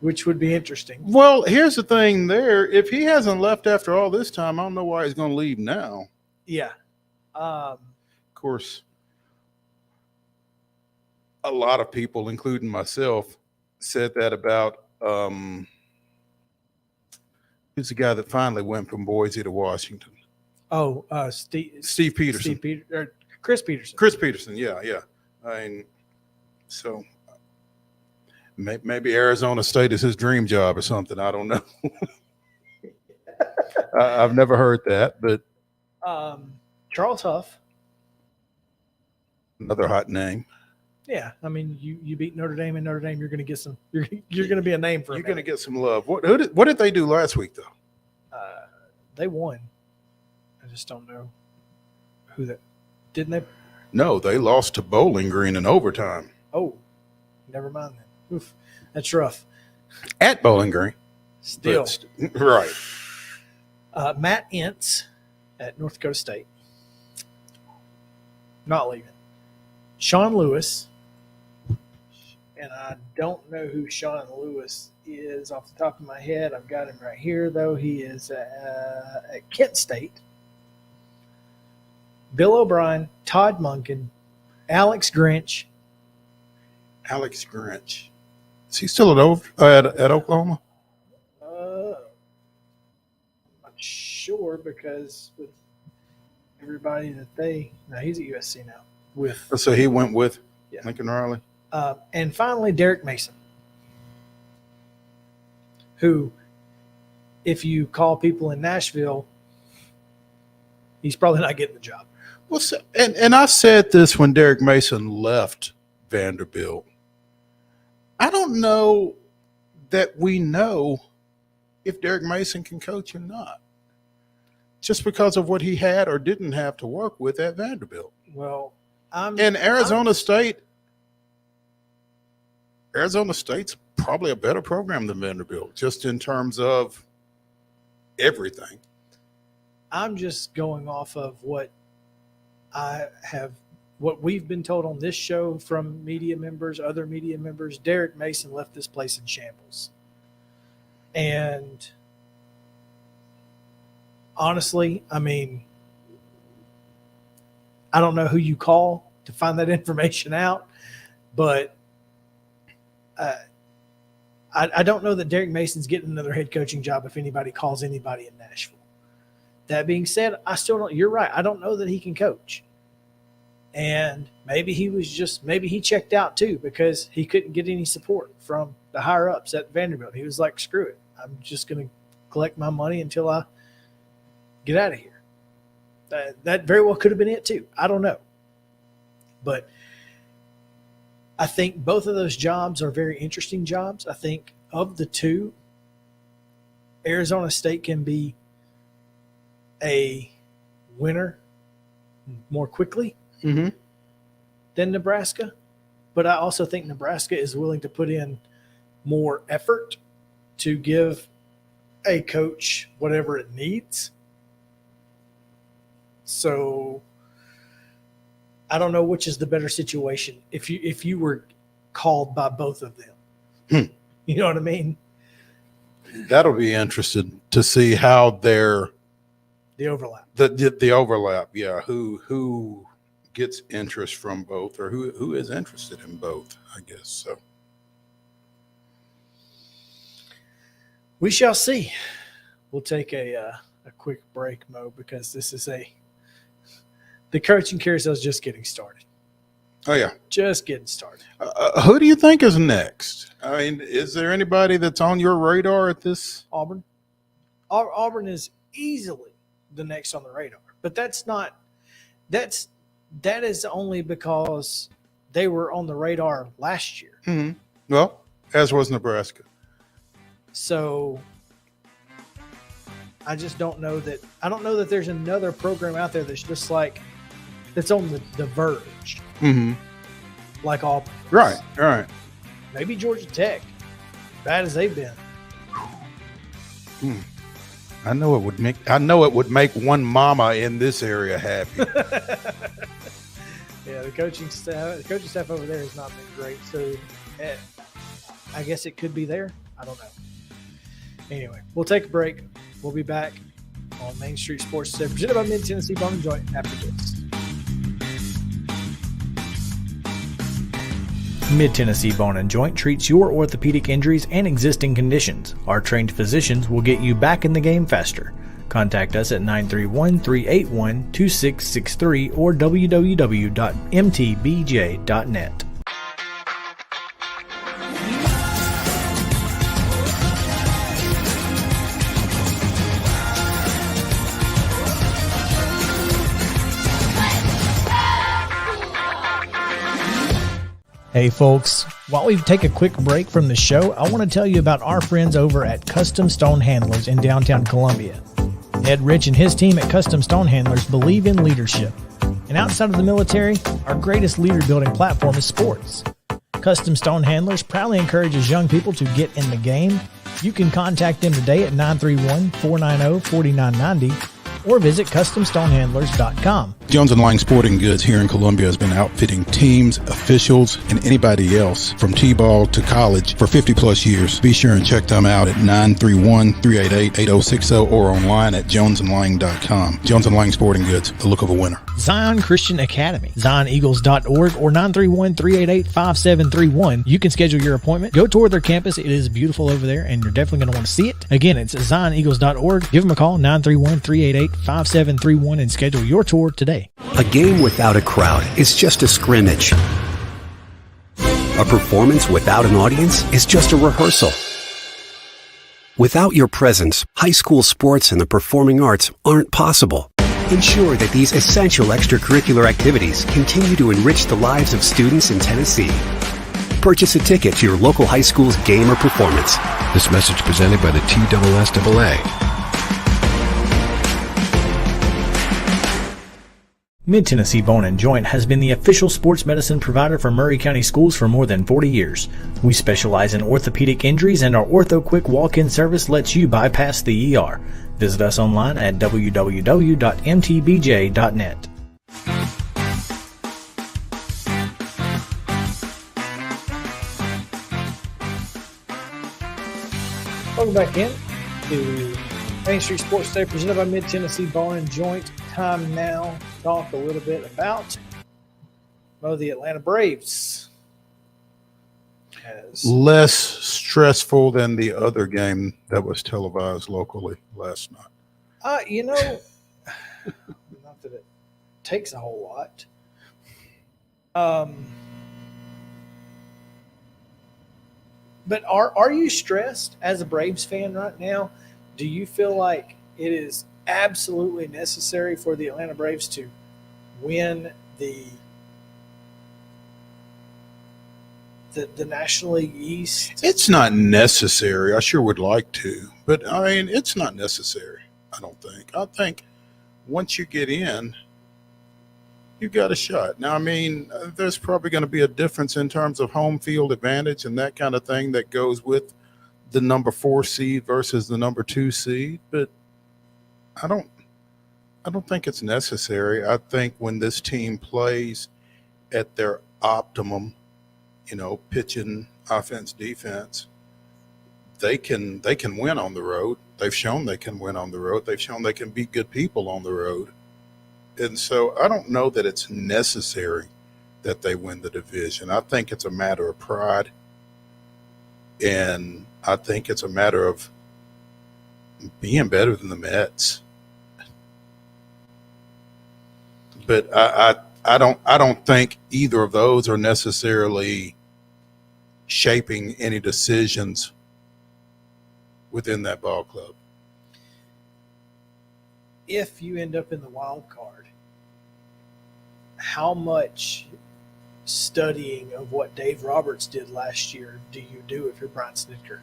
which would be interesting. Well, here's the thing there. If he hasn't left after all this time, I don't know why he's going to leave now. Yeah. Of course, a lot of people, including myself, said that about who's the guy that finally went from Boise to Washington? Oh, Steve Peterson. Chris Peterson. Chris Peterson, yeah. I mean, so maybe Arizona State is his dream job or something. I don't know. I've never heard that, but Charles Huff. Another hot name. Yeah, I mean, you beat Notre Dame, and Notre Dame, you're going to get some. You're going to be a name for. You're going to get some love. What did they do last week though? They won. I just don't know who that. Didn't they? No, they lost to Bowling Green in overtime. Oh, never mind then. Oof, that's rough. At Bowling Green. Still. Right. Matt Ince at North Dakota State. Not leaving. Sean Lewis. And I don't know who Sean Lewis is off the top of my head. I've got him right here, though. He is at Kent State. Bill O'Brien, Todd Monken, Alex Grinch. Alex Grinch. Is he still at Oklahoma? I'm not sure, because with everybody no, he's at USC now. So he went with Yeah. Lincoln Riley. And finally, Derek Mason, who, if you call people in Nashville, he's probably not getting the job. Well, and I said this when Derek Mason left Vanderbilt. I don't know that we know if Derek Mason can coach or not, just because of what he had or didn't have to work with at Vanderbilt. Well, Arizona State's probably a better program than Vanderbilt, just in terms of everything. I'm just going off of what we've been told on this show from media members, other media members. Derek Mason left this place in shambles. And honestly, I mean, I don't know who you call to find that information out, but I don't know that Derek Mason's getting another head coaching job if anybody calls anybody in Nashville. That being said, I still don't. You're right. I don't know that he can coach. And maybe he checked out too, because he couldn't get any support from the higher ups at Vanderbilt. He was like, screw it. I'm just going to collect my money until I get out of here. That very well could have been it too. I don't know. But I think both of those jobs are very interesting jobs. I think of the two, Arizona State can be a winner more quickly Mm-hmm. than Nebraska, but I also think Nebraska is willing to put in more effort to give a coach whatever it needs. So I don't know which is the better situation if you were called by both of them. You know what I mean? That'll be interesting to see how the overlap. The overlap. Yeah, who gets interest from both, or who is interested in both, I guess. So We shall see. We'll take a quick break, Mo, because this is the coaching carousel is just getting started. Oh yeah, Just getting started. who do you think is next? I mean, is there anybody that's on your radar at this? Auburn. Auburn is easily the next on the radar, but that is only because they were on the radar last year. Mm-hmm. Well, as was Nebraska. So I just don't know that. I don't know that there's another program out there that's just like that's on the verge, Mm-hmm. like Auburn. Right. Maybe Georgia Tech, bad as they've been. I know it would make one mama in this area happy. Yeah, the coaching staff over there has not been great. So I guess it could be there. I don't know. Anyway, we'll take a break. We'll be back on Main Street Sports Today, presented by Mid-Tennessee Bone and Joint after this. Mid-Tennessee Bone and Joint treats your orthopedic injuries and existing conditions. Our trained physicians will get you back in the game faster. Contact us at 931-381-2663 or www.mtbj.net. Hey folks, while we take a quick break from the show, I want to tell you about our friends over at Custom Stone Handlers in downtown Columbia. Ed Rich and his team at Custom Stone Handlers believe in leadership. And outside of the military, our greatest leader building platform is sports. Custom Stone Handlers proudly encourages young people to get in the game. You can contact them today at 931-490-4990 or visit CustomStonehandlers.com. Jones & Lang Sporting Goods here in Columbia has been outfitting teams, officials, and anybody else from T-ball to college for 50-plus years. Be sure and check them out at 931-388-8060 or online at jonesandlang.com. Jones & Lang Sporting Goods, the look of a winner. Zion Christian Academy, ZionEagles.org or 931-388-5731. You can schedule your appointment. Go tour their campus. It is beautiful over there, and you're definitely going to want to see it. Again, it's ZionEagles.org. Give them a call, 931-388-5731, and schedule your tour today. A game without a crowd is just a scrimmage. A performance without an audience is just a rehearsal. Without your presence, high school sports and the performing arts aren't possible. Ensure that these essential extracurricular activities continue to enrich the lives of students in Tennessee. Purchase a ticket to your local high school's game or performance. This message presented by the TSSAA. Mid-Tennessee Bone and Joint has been the official sports medicine provider for Murray County Schools for more than 40 years. We specialize in orthopedic injuries, and our Ortho Quick walk-in service lets you bypass the ER. Visit us online at www.mtbj.net. Welcome back in to Main Street Sports Day, presented by Mid-Tennessee Bone and Joint. Time now to talk a little bit about the Atlanta Braves. Less stressful than the other game that was televised locally last night. Not that it takes a whole lot. But are you stressed as a Braves fan right now? Do you feel like it is absolutely necessary for the Atlanta Braves to win the the National League East. It's not necessary. I sure would like to, but I mean, it's not necessary. I don't think. I think once you get in, you got a shot. Now, I mean, there's probably going to be a difference in terms of home field advantage and that kind of thing that goes with the number 4 seed versus the number 2 seed, but I don't think it's necessary. I think when this team plays at their optimum, pitching, offense, defense, they can win on the road. They've shown they can win on the road. They've shown they can beat good people on the road. And so I don't know that it's necessary that they win the division. I think it's a matter of pride. And I think it's a matter of being better than the Mets. But I don't think either of those are necessarily shaping any decisions within that ball club. If you end up in the wild card, how much studying of what Dave Roberts did last year do you do if you're Brian Snitker?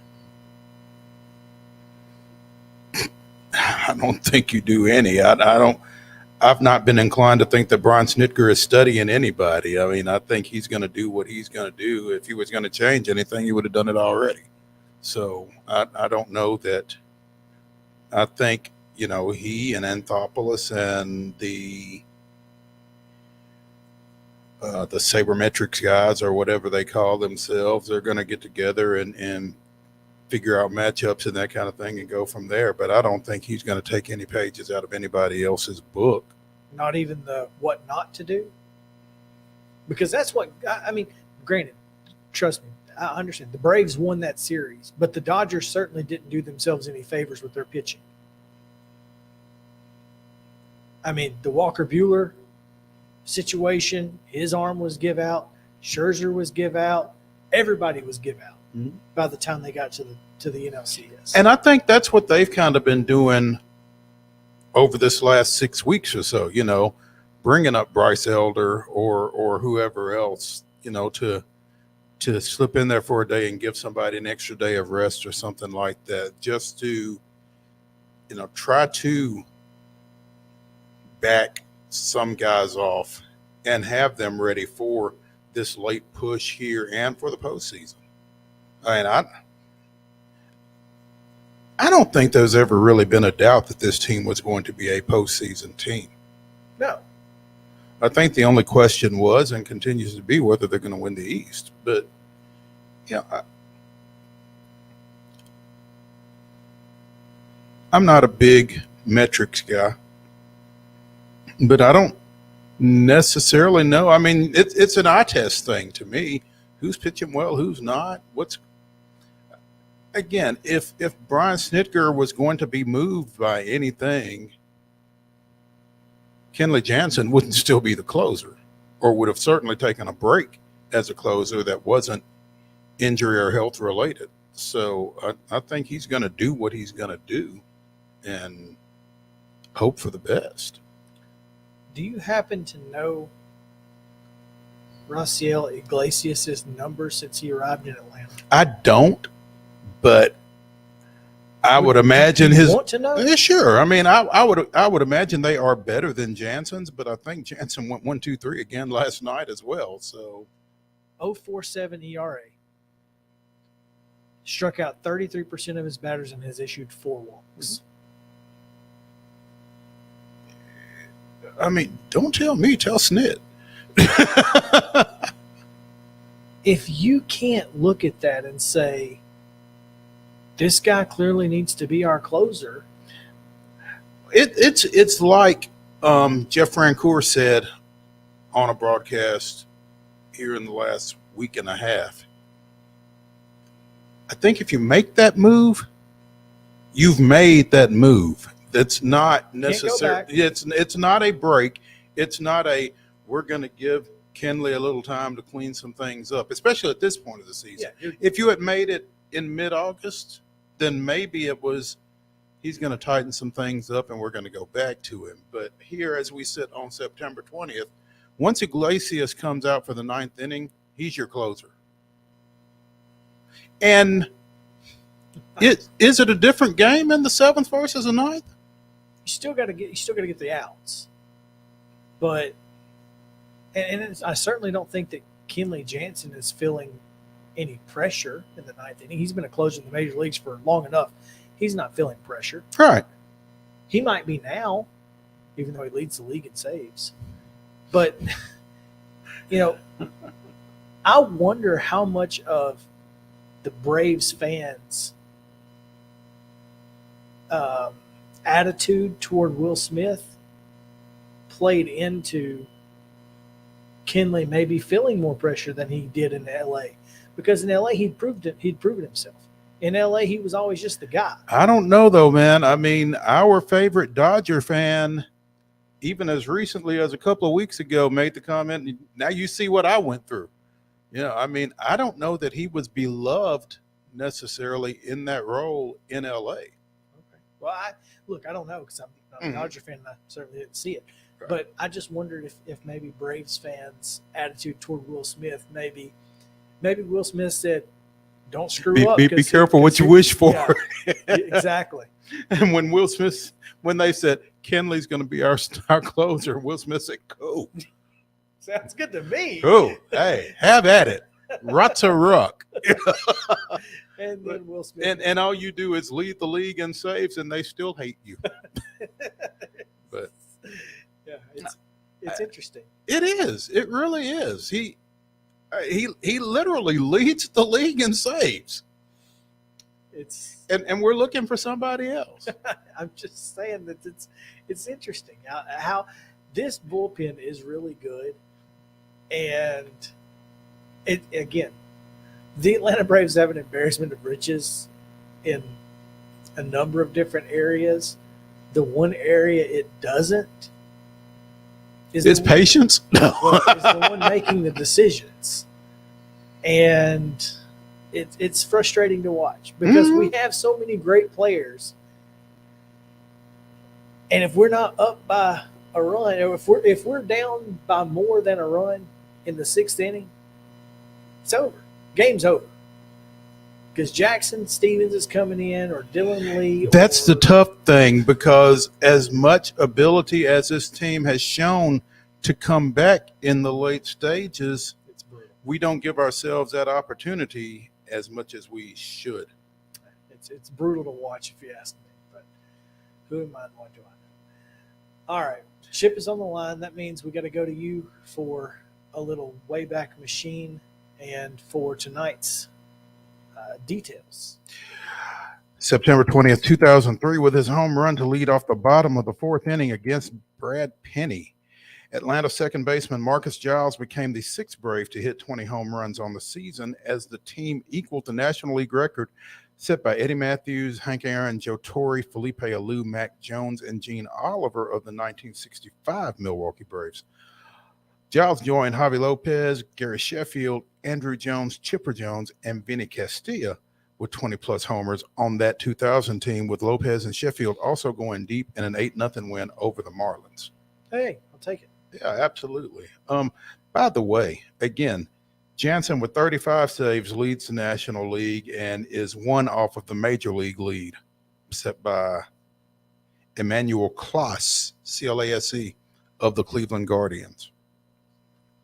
I don't think you do any. I've not been inclined to think that Brian Snitker is studying anybody. I mean, I think he's going to do what he's going to do. If he was going to change anything, he would have done it already. So I don't know that. I think, he and Anthopoulos and the sabermetrics guys or whatever they call themselves are going to get together and figure out matchups and that kind of thing and go from there. But I don't think he's going to take any pages out of anybody else's book. Not even the what not to do? Because that's what, I mean, granted, trust me, I understand. The Braves won that series, but the Dodgers certainly didn't do themselves any favors with their pitching. I mean, the Walker Buehler situation, his arm was give out, Scherzer was give out, everybody was give out by the time they got to the NLCS. And I think that's what they've kind of been doing over this last 6 weeks or so, bringing up Bryce Elder or whoever else, to slip in there for a day and give somebody an extra day of rest or something like that, just to, try to back some guys off and have them ready for this late push here and for the postseason. I mean, I don't think there's ever really been a doubt that this team was going to be a postseason team. No. I think the only question was and continues to be whether they're going to win the East. But, I'm not a big metrics guy, but I don't necessarily know. I mean, it's an eye test thing to me. Who's pitching well, who's not? Again, if Brian Snitker was going to be moved by anything, Kenley Jansen wouldn't still be the closer, or would have certainly taken a break as a closer that wasn't injury or health related. So I think he's going to do what he's going to do and hope for the best. Do you happen to know Raciel Iglesias' number since he arrived in Atlanta? I don't, but I would imagine you his. Want to know? Yeah, sure. I mean, I would imagine they are better than Jansen's, but I think Jansen went 1-2-3 again last night as well. So 0.47 ERA. Struck out 33% of his batters and has issued 4 walks. I mean, don't tell me, tell Snit. If you can't look at that and say, this guy clearly needs to be our closer. It's like Jeff Francoeur said on a broadcast here in the last week and a half. I think if you make that move, you've made that move. That's not necessary. It's not a break. It's not a we're going to give Kenley a little time to clean some things up, especially at this point of the season. Yeah, if you had made it in mid-August, then maybe it was he's going to tighten some things up and we're going to go back to him. But here, as we sit on September 20th, once Iglesias comes out for the 9th inning, he's your closer. And is it a different game in the 7th versus the 9th? You still got to get the outs, but I certainly don't think that Kenley Jansen is feeling any pressure in the 9th inning. He's been a closer in the major leagues for long enough. He's not feeling pressure. Right. He might be now, even though he leads the league in saves. But, I wonder how much of the Braves fans' attitude toward Will Smith played into Kenley maybe feeling more pressure than he did in L.A. Because in L.A. he'd proven himself. In L.A. he was always just the guy. I don't know, though, man. I mean, our favorite Dodger fan, even as recently as a couple of weeks ago, made the comment, now you see what I went through. I mean, I don't know that he was beloved necessarily in that role in L.A. Okay. Well, I don't know because I'm not a Dodger fan and I certainly didn't see it. Right. But I just wondered if maybe Braves fans' attitude toward Will Smith, maybe Will Smith said, don't screw up. Be careful what you wish for. Yeah, exactly. And when they said, Kenley's going to be our star closer, Will Smith said, cool. Sounds good to me. Cool. Hey, have at it. Rut's a ruck. And then Will Smith. And all you do is lead the league in saves, and they still hate you. But yeah, it's interesting. It is. It really is. He literally leads the league in saves. And we're looking for somebody else. I'm just saying that it's interesting how this bullpen is really good, and the Atlanta Braves have an embarrassment of riches in a number of different areas. The one area it doesn't is patience. Well, is the one making the decisions, and it's frustrating to watch because we have so many great players, and if we're not up by a run, or if we're down by more than a run in the 6th inning, it's over. Game's over. Because Jackson Stevens is coming in, or Dylan Lee. That's the tough thing, because as much ability as this team has shown to come back in the late stages, we don't give ourselves that opportunity as much as we should. It's brutal to watch, if you ask me. But who am I and what do I know? All right. Chip is on the line. That means we got to go to you for a little Wayback Machine and for tonight's details. September 20th, 2003, with his home run to lead off the bottom of the 4th inning against Brad Penny, Atlanta second baseman Marcus Giles became the 6th Brave to hit 20 home runs on the season, as the team equaled the National League record set by Eddie Matthews, Hank Aaron, Joe Torre, Felipe Alou, Mac Jones, and Gene Oliver of the 1965 Milwaukee Braves. Giles joined Javi Lopez, Gary Sheffield, Andrew Jones, Chipper Jones, and Vinny Castilla with 20-plus homers on that 2000 team, with Lopez and Sheffield also going deep in an 8-0 win over the Marlins. Hey, I'll take it. Yeah, absolutely. By the way, again, Jansen with 35 saves leads the National League and is one off of the Major League lead, set by Emmanuel Clase, C-L-A-S-E, of the Cleveland Guardians.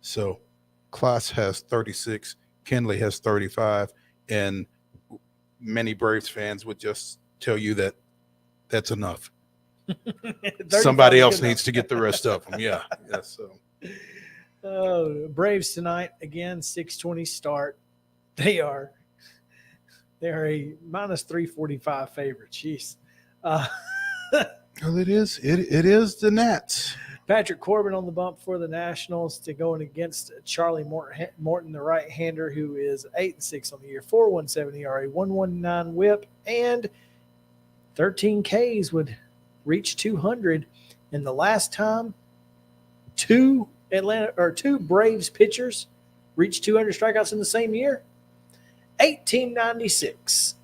So Clase has 36, Kenley has 35, and many Braves fans would just tell you that that's enough. Somebody else needs to get the rest of them. Yeah. So. Braves tonight, again, 6:20 start. They are a minus 345 favorite. Jeez. Well, it is the Nats. Patrick Corbin on the bump for the Nationals to going against Charlie Morton, the right-hander, who is 8-6 on the year, 4.17 ERA, 1.19 WHIP, and 13 Ks would reach 200. And the last time two Braves pitchers reached 200 strikeouts in the same year, 1896.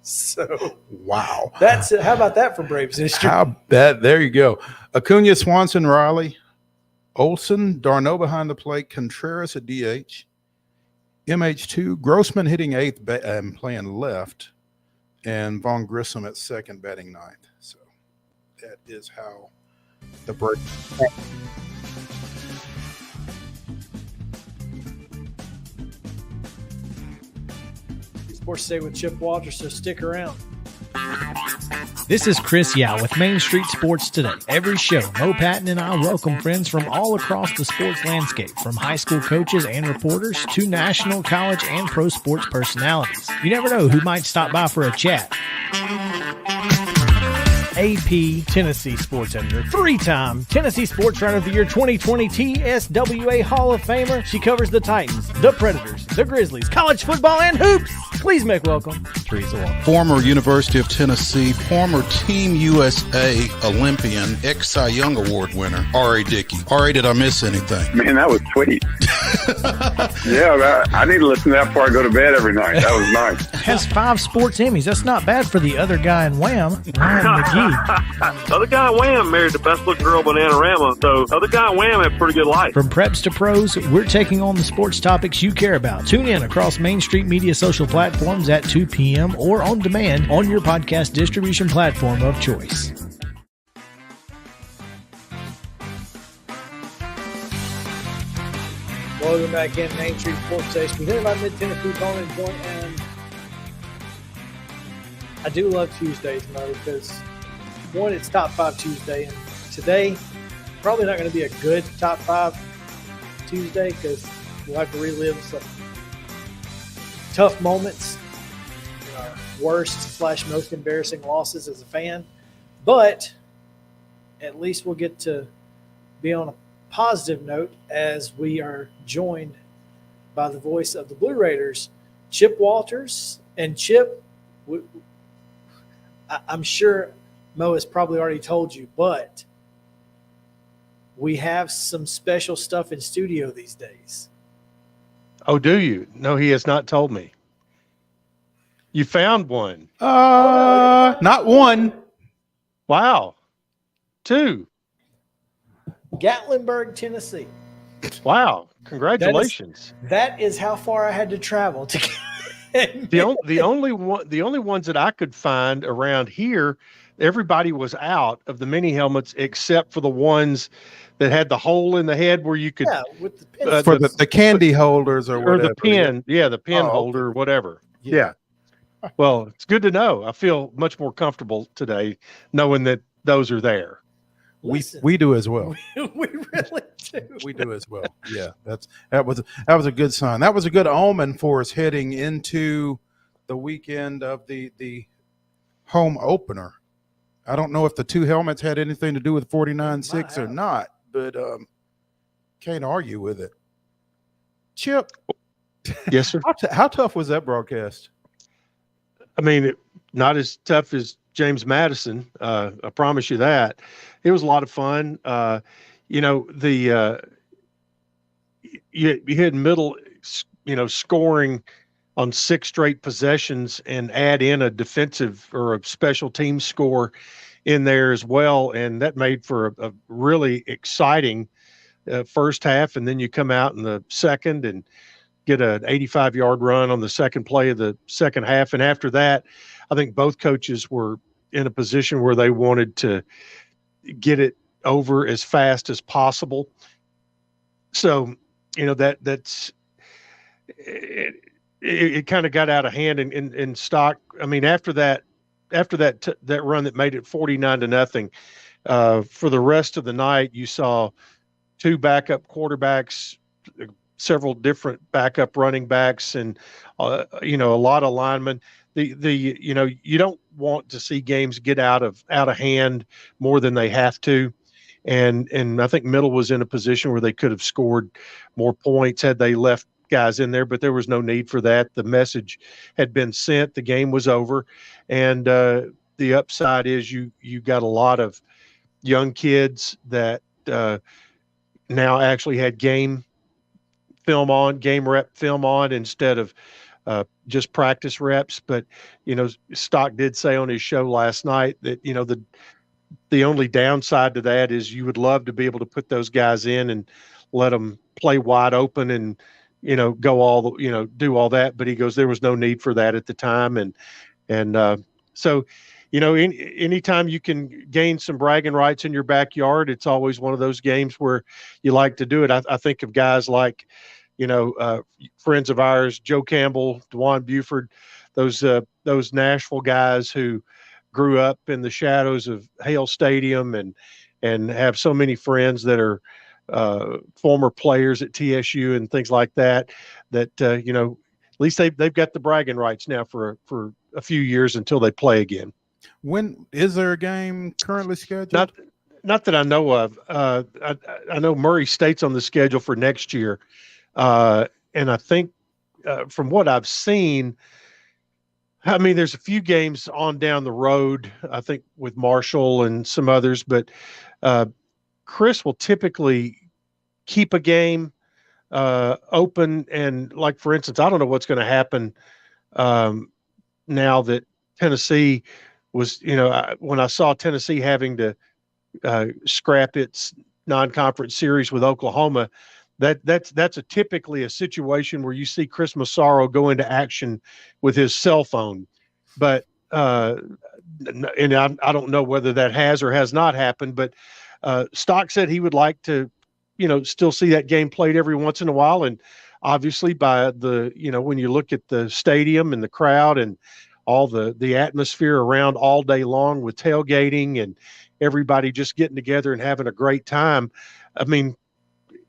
So wow, that's it. How about that for Braves history? There you go. Acuna, Swanson, Riley, Olson, Darno behind the plate, Contreras at DH, MH2, Grossman hitting eighth and playing left, and Von Grissom at second batting ninth. So that is how the break. Sports Day with Chip Walters, so stick around. This is Chris Yao with Main Street Sports Today. Every show, Mo Patton and I welcome friends from all across the sports landscape, from high school coaches and reporters to national, college, and pro sports personalities. You never know who might stop by for a chat. AP Tennessee sports editor, three-time Tennessee Sports Writer of the Year 2020 TSWA Hall of Famer. She covers the Titans, the Predators, the Grizzlies, college football, and hoops. Please make welcome Teresa Walker. Former University of Tennessee, former Team USA Olympian, ex-Cy Young Award winner, R.A. Dickey. R.A., did I miss anything? Man, that was sweet. Yeah, I need to listen to that before I go to bed every night. That was nice. Has 5 sports Emmys. That's not bad for the other guy in Wham, Ryan McGee. The other guy in Wham married the best looking girl in Bananarama, so the other guy in Wham had a pretty good life. From preps to pros, we're taking on the sports topics you care about. Tune in across Main Street Media social platforms at 2 p.m. or on demand on your podcast distribution platform of choice. Welcome back in Main Street Sports Station. Presented by Mid-Tennessee Bone and Joint. And I do love Tuesdays, Mo, because one, it's Top 5 Tuesday, and today probably not going to be a good Top 5 Tuesday because we'll have to relive some tough moments, our worst/most embarrassing losses as a fan. But at least we'll get to be on a positive note as we are joined by the voice of the Blue Raiders, Chip Walters. And Chip, I'm sure Mo has probably already told you, but we have some special stuff in studio these days. Oh, do you? No, he has not told me. You found one. Not one. Wow. 2. Gatlinburg, Tennessee. Wow. Congratulations. That is how far I had to travel to get the only ones that I could find around here, everybody was out of the mini helmets except for the ones that had the hole in the head where you could with the pin. For the candy holders or whatever. the pin, the pin holder or whatever. Yeah. Well, it's good to know. I feel much more comfortable today knowing that those are there. Listen, we do as well. we really do. We do as well. Yeah, that was a good sign. That was a good omen for us heading into the weekend of the home opener. I don't know if the 2 helmets had anything to do with 49-6 or not, but can't argue with it. Chip. Yes, sir. How tough was that broadcast? I mean, not as tough as James Madison. I promise you that. It was a lot of fun. You had Middle, scoring on 6 straight possessions and add in a defensive or a special team score in there as well. And that made for a really exciting first half. And then you come out in the second and get an 85-yard run on the second play of the second half. And after that, I think both coaches were in a position where they wanted to get it over as fast as possible. So, that's it kind of got out of hand in Stock. I mean, after that run that made it 49-0, for the rest of the night, you saw 2 backup quarterbacks, several different backup running backs, and a lot of linemen. You don't want to see games get out of hand more than they have to. And I think Middle was in a position where they could have scored more points had they left guys in there, but there was no need for that. The message had been sent. The game was over. And the upside is you got a lot of young kids that now actually had game rep film on instead of just practice reps. But, Stock did say on his show last night that, the only downside to that is you would love to be able to put those guys in and let them play wide open and go all the, do all that. But he goes, there was no need for that at the time. And so, anytime you can gain some bragging rights in your backyard, it's always one of those games where you like to do it. I think of guys like, friends of ours, Joe Campbell, DeJuan Buford, those Nashville guys who grew up in the shadows of Hale Stadium and have so many friends that are former players at TSU and things like that. That at least they've got the bragging rights now for a few years until they play again. When is there a game currently scheduled? Not that I know of. I know Murray State's on the schedule for next year, and I think from what I've seen, I mean, there's a few games on down the road, I think with Marshall and some others, but Chris will typically keep a game open. And like, for instance, I don't know what's going to happen now that Tennessee was, when I saw Tennessee having to scrap its non-conference series with Oklahoma, that's typically a situation where you see Chris Massaro go into action with his cell phone. But and I don't know whether that has or has not happened, but Stock said he would like to, still see that game played every once in a while. And obviously by the, when you look at the stadium and the crowd and all the atmosphere around all day long with tailgating and everybody just getting together and having a great time, I mean,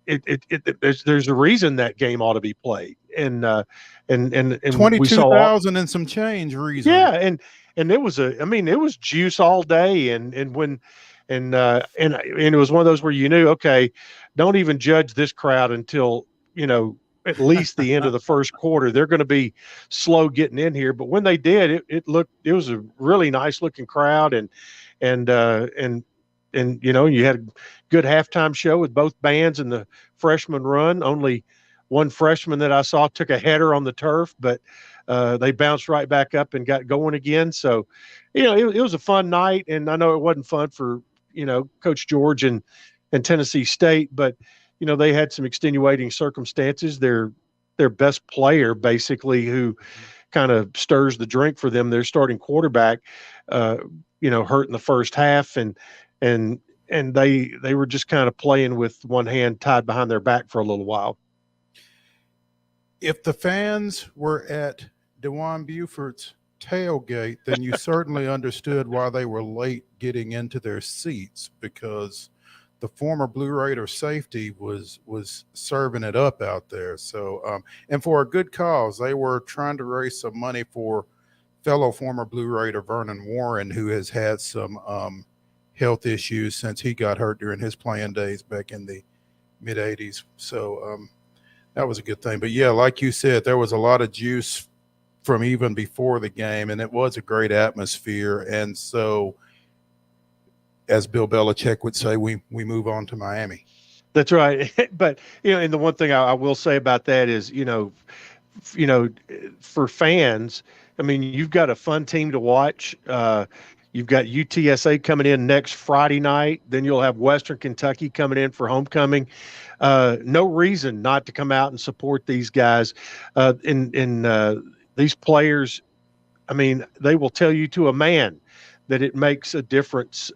there's a reason that game ought to be played, and 22,000 and some change reason. Yeah, and it was juice all day, and it was one of those where you knew, okay, don't even judge this crowd until at least the end of the first quarter. They're going to be slow getting in here, but when they did, it was a really nice looking crowd, and you had a good halftime show with both bands in the freshman run. Only one freshman that I saw took a header on the turf, but they bounced right back up and got going again. So, it was a fun night, and I know it wasn't fun for, Coach George and Tennessee State, but, they had some extenuating circumstances. Their best player, basically, who kind of stirs the drink for them, their starting quarterback, hurt in the first half, and they were just kind of playing with one hand tied behind their back for a little while. If the fans were at DeJuan Buford's tailgate, then you certainly understood why they were late getting into their seats, because the former Blue Raider safety was serving it up out there. So, and for a good cause, they were trying to raise some money for fellow former Blue Raider Vernon Warren, who has had some health issues since he got hurt during his playing days back in the mid 80s. So that was a good thing. But yeah, like you said, there was a lot of juice from even before the game, and it was a great atmosphere. And so, as Bill Belichick would say, we move on to Miami. That's right. But, and the one thing I will say about that is, for fans, I mean, you've got a fun team to watch. You've got UTSA coming in next Friday night. Then you'll have Western Kentucky coming in for homecoming. No reason not to come out and support these guys. These players, I mean, they will tell you to a man that it makes a difference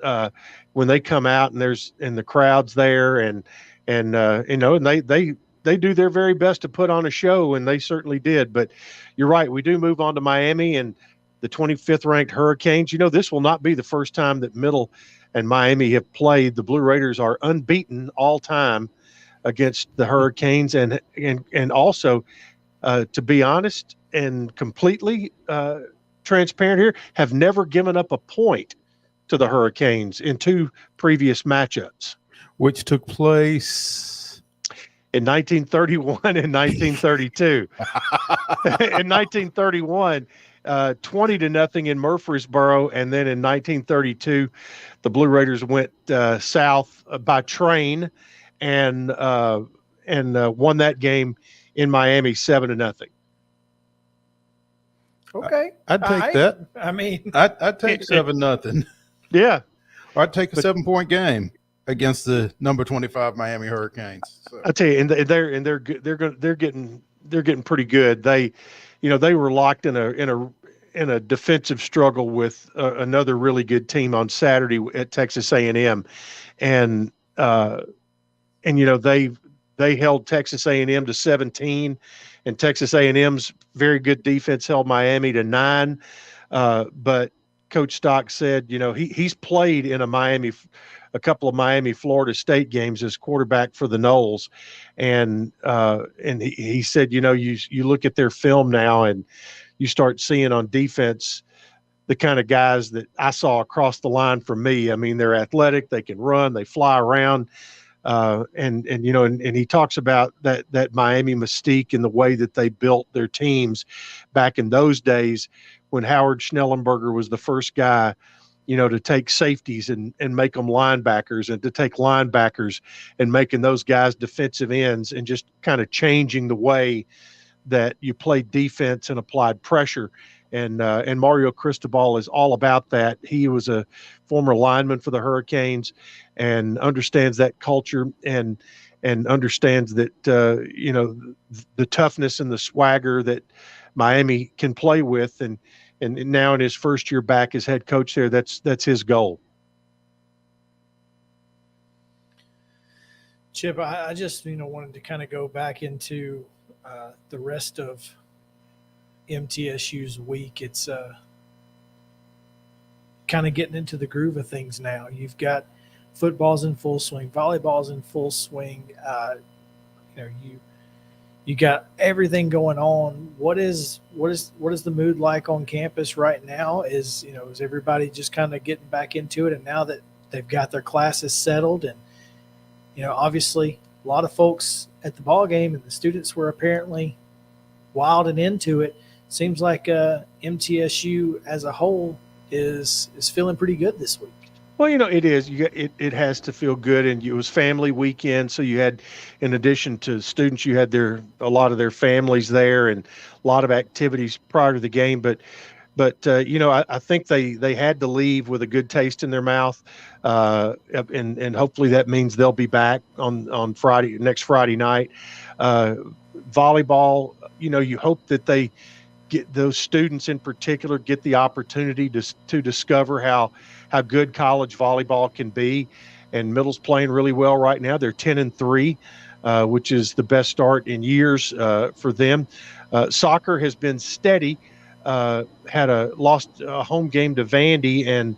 when they come out and the crowd's there, and they do their very best to put on a show, and they certainly did. But you're right, we do move on to Miami and the 25th ranked Hurricanes. This will not be the first time that Middle and Miami have played. The Blue Raiders are unbeaten all time against the Hurricanes, and also, to be honest and completely transparent here, have never given up a point to the Hurricanes in two previous matchups, which took place in 1931 and 1932. In 1931, 20-0 in Murfreesboro, and then in 1932, the Blue Raiders went south by train and won that game in Miami 7-0. Okay, I'd take that. I mean, I'd take 7-0. Yeah, or I'd take a 7-point game. against the number 25 Miami Hurricanes. So. I tell you, and they're good. They're getting pretty good. They were locked in a defensive struggle with another really good team on Saturday at Texas A&M, and they held Texas A&M to 17, and Texas A&M's very good defense held Miami to 9. But Coach Stock said, he's played in a couple of Miami Florida State games as quarterback for the Noles, and he said, you look at their film now and you start seeing on defense the kind of guys that I saw across the line from me. I mean, they're athletic, they can run, they fly around. And he talks about that Miami mystique and the way that they built their teams back in those days when Howard Schnellenberger was the first guy, to take safeties and make them linebackers, and to take linebackers and making those guys defensive ends, and just kind of changing the way that you played defense and applied pressure. And Mario Cristobal is all about that. He was a former lineman for the Hurricanes and understands that culture and understands that, the toughness and the swagger that Miami can play with. And now in his first year back as head coach there, that's his goal. Chip, I just, wanted to kind of go back into the rest of MTSU's week. It's kind of getting into the groove of things now. You've got football's in full swing, volleyball's in full swing. You got everything going on. What is the mood like on campus right now? Is everybody just kind of getting back into it? And now that they've got their classes settled, and obviously a lot of folks at the ball game and the students were apparently wild and into it. Seems like MTSU as a whole is feeling pretty good this week. Well, it is. It has to feel good, and it was family weekend, so you had, in addition to students, you had a lot of their families there, and a lot of activities prior to the game. But I think they had to leave with a good taste in their mouth, and hopefully that means they'll be back on next Friday night. Volleyball, you hope that they get those students in particular get the opportunity to discover how good college volleyball can be. And Middle's playing really well right now. They're 10-3, which is the best start in years for them. Soccer has been steady. Lost a home game to Vandy, and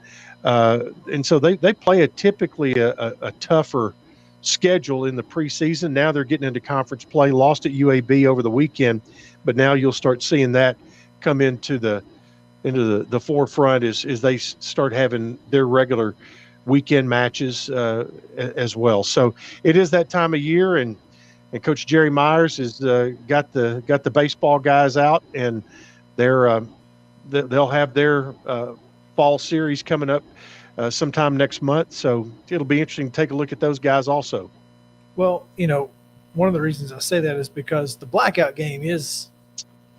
so they play typically a tougher schedule in the preseason. Now they're getting into conference play. Lost at UAB over the weekend, but now you'll start seeing that come into the forefront as they start having their regular weekend matches as well. So it is that time of year, and Coach Jerry Myers has got the baseball guys out, and they'll have their fall series coming up sometime next month. So it'll be interesting to take a look at those guys also. Well, one of the reasons I say that is because the blackout game is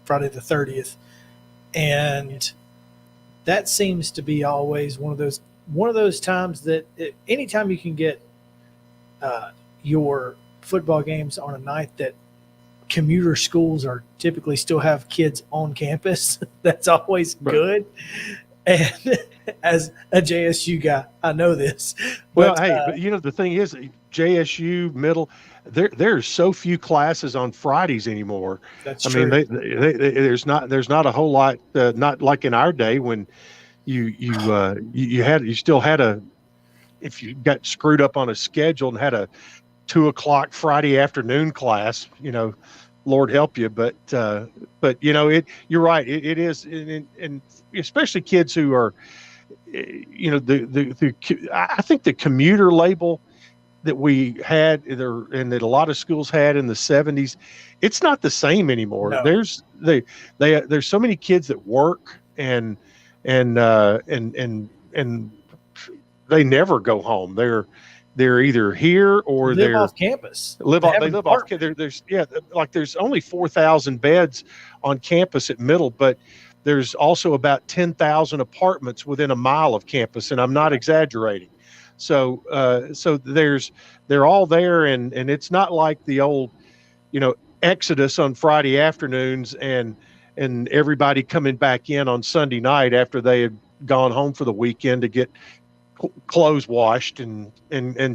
Friday the 30th, and that seems to be always one of those times that anytime you can get your football games on a night that commuter schools are typically still have kids on campus, that's always good. And as a JSU guy, I know this. But the thing is, JSU Middle, there's so few classes on Fridays anymore. That's true. I mean, there's not a whole lot. Not like in our day when you still had if you got screwed up on a schedule and had a 2:00 Friday afternoon class, Lord help you. But you're right. It is, and especially kids who are, I think the commuter label that we had there and that a lot of schools had in the 70s, it's not the same anymore. No. There's so many kids that work and they never go home. They're either here or they live off campus. They live off. There's only 4,000 beds on campus at Middle, but there's also about 10,000 apartments within a mile of campus, and I'm not exaggerating. So they're all there, and it's not like the old, exodus on Friday afternoons and everybody coming back in on Sunday night after they had gone home for the weekend to get clothes washed and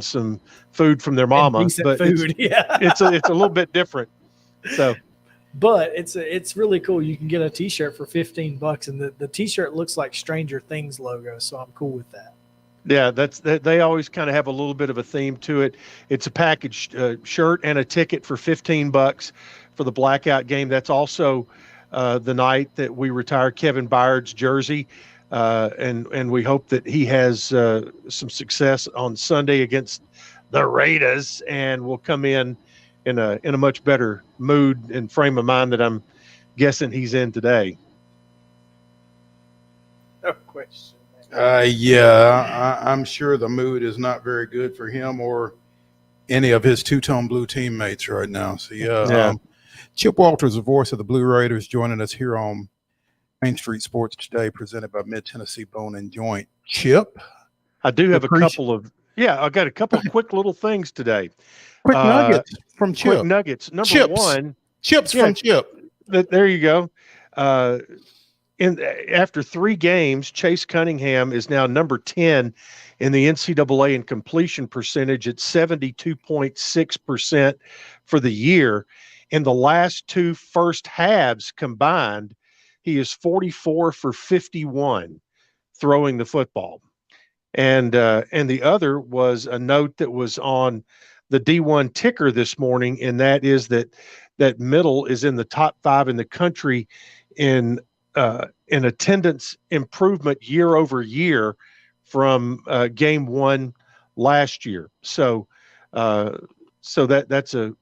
some food from their mama. But food, it's a little bit different. So, but it's really cool. You can get a T-shirt for $15, and the T-shirt looks like Stranger Things logo, so I'm cool with that. Yeah, they always kind of have a little bit of a theme to it. It's a packaged shirt and a ticket for $15 for the blackout game. That's also the night that we retire Kevin Byard's jersey, and we hope that he has some success on Sunday against the Raiders, and will come in a much better mood and frame of mind that I'm guessing he's in today. No question. I'm sure the mood is not very good for him or any of his two-tone blue teammates right now. So, Chip Walters, the voice of the Blue Raiders, joining us here on Main Street Sports Today, presented by Mid-Tennessee Bone and Joint. Chip? I do have I got a couple of quick little things today. Quick nuggets from Chip. Quick nuggets. Number one. Chips from Chip. There you go. After 3 games, Chase Cunningham is now number 10 in the NCAA in completion percentage at 72.6% for the year. In the last 2 first halves combined, he is 44 for 51 throwing the football. And the other was a note that was on the D1 ticker this morning, and that is that Middle is in the top 5 in the country in attendance improvement year over year from game 1 last year. So that's a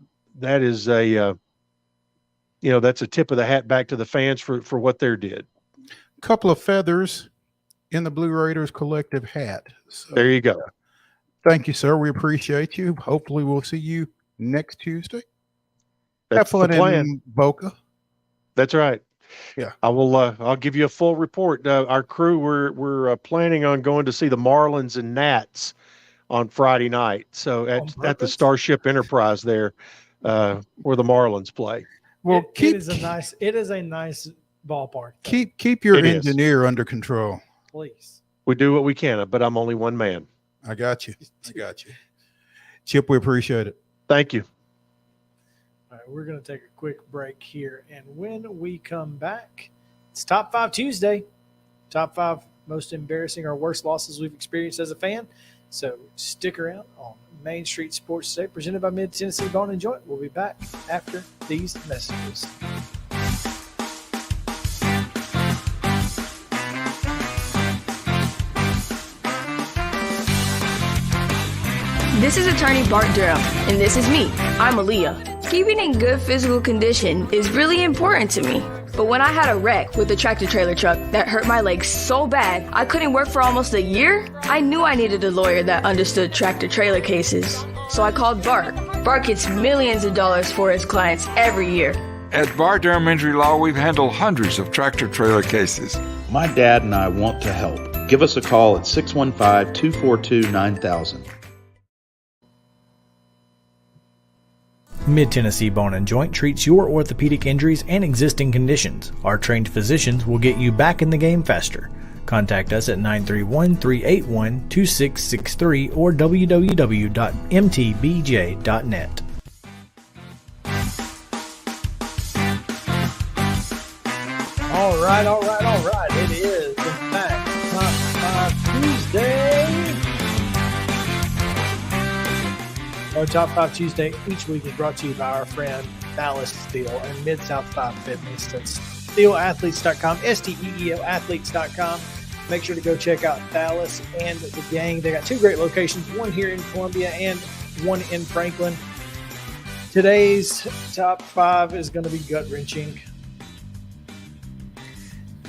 tip of the hat back to the fans for what they did. Couple of feathers in the Blue Raiders collective hat. So, there you go. Thank you, sir. We appreciate you. Hopefully we'll see you next Tuesday. That's the plan. In Boca. That's right. Yeah, I will. I'll give you a full report. Our crew, we're planning on going to see the Marlins and Nats on Friday night. So at the Starship Enterprise there, where the Marlins play. Well, it is a nice ballpark. Keep your engineer under control, please. We do what we can, but I'm only one man. I got you. Chip, we appreciate it. Thank you. All right, we're going to take a quick break here. And when we come back, it's Top 5 Tuesday. Top 5 most embarrassing or worst losses we've experienced as a fan. So stick around on Main Street Sports Today, presented by Mid-Tennessee Bone and Joint. We'll be back after these messages. This is attorney Bart Durham, and this is me. I'm Aaliyah. Keeping in good physical condition is really important to me. But when I had a wreck with a tractor-trailer truck that hurt my legs so bad I couldn't work for almost a year, I knew I needed a lawyer that understood tractor-trailer cases. So I called Bart. Bart gets millions of dollars for his clients every year. At Bart Durham Injury Law, we've handled hundreds of tractor-trailer cases. My dad and I want to help. Give us a call at 615-242-9000. Mid-Tennessee Bone and Joint treats your orthopedic injuries and existing conditions. Our trained physicians will get you back in the game faster. Contact us at 931-381-2663 or www.mtbj.net. All right. It is, in fact, Top 5 Tuesday. Our Top 5 Tuesday each week is brought to you by our friend Dallas Steele and Mid-South 5 Fitness. That's SteelAthletes.com, STEEL Athletes.com. Make sure to go check out Dallas and the gang. They got 2 great locations, one here in Columbia and one in Franklin. Today's Top 5 is going to be gut-wrenching.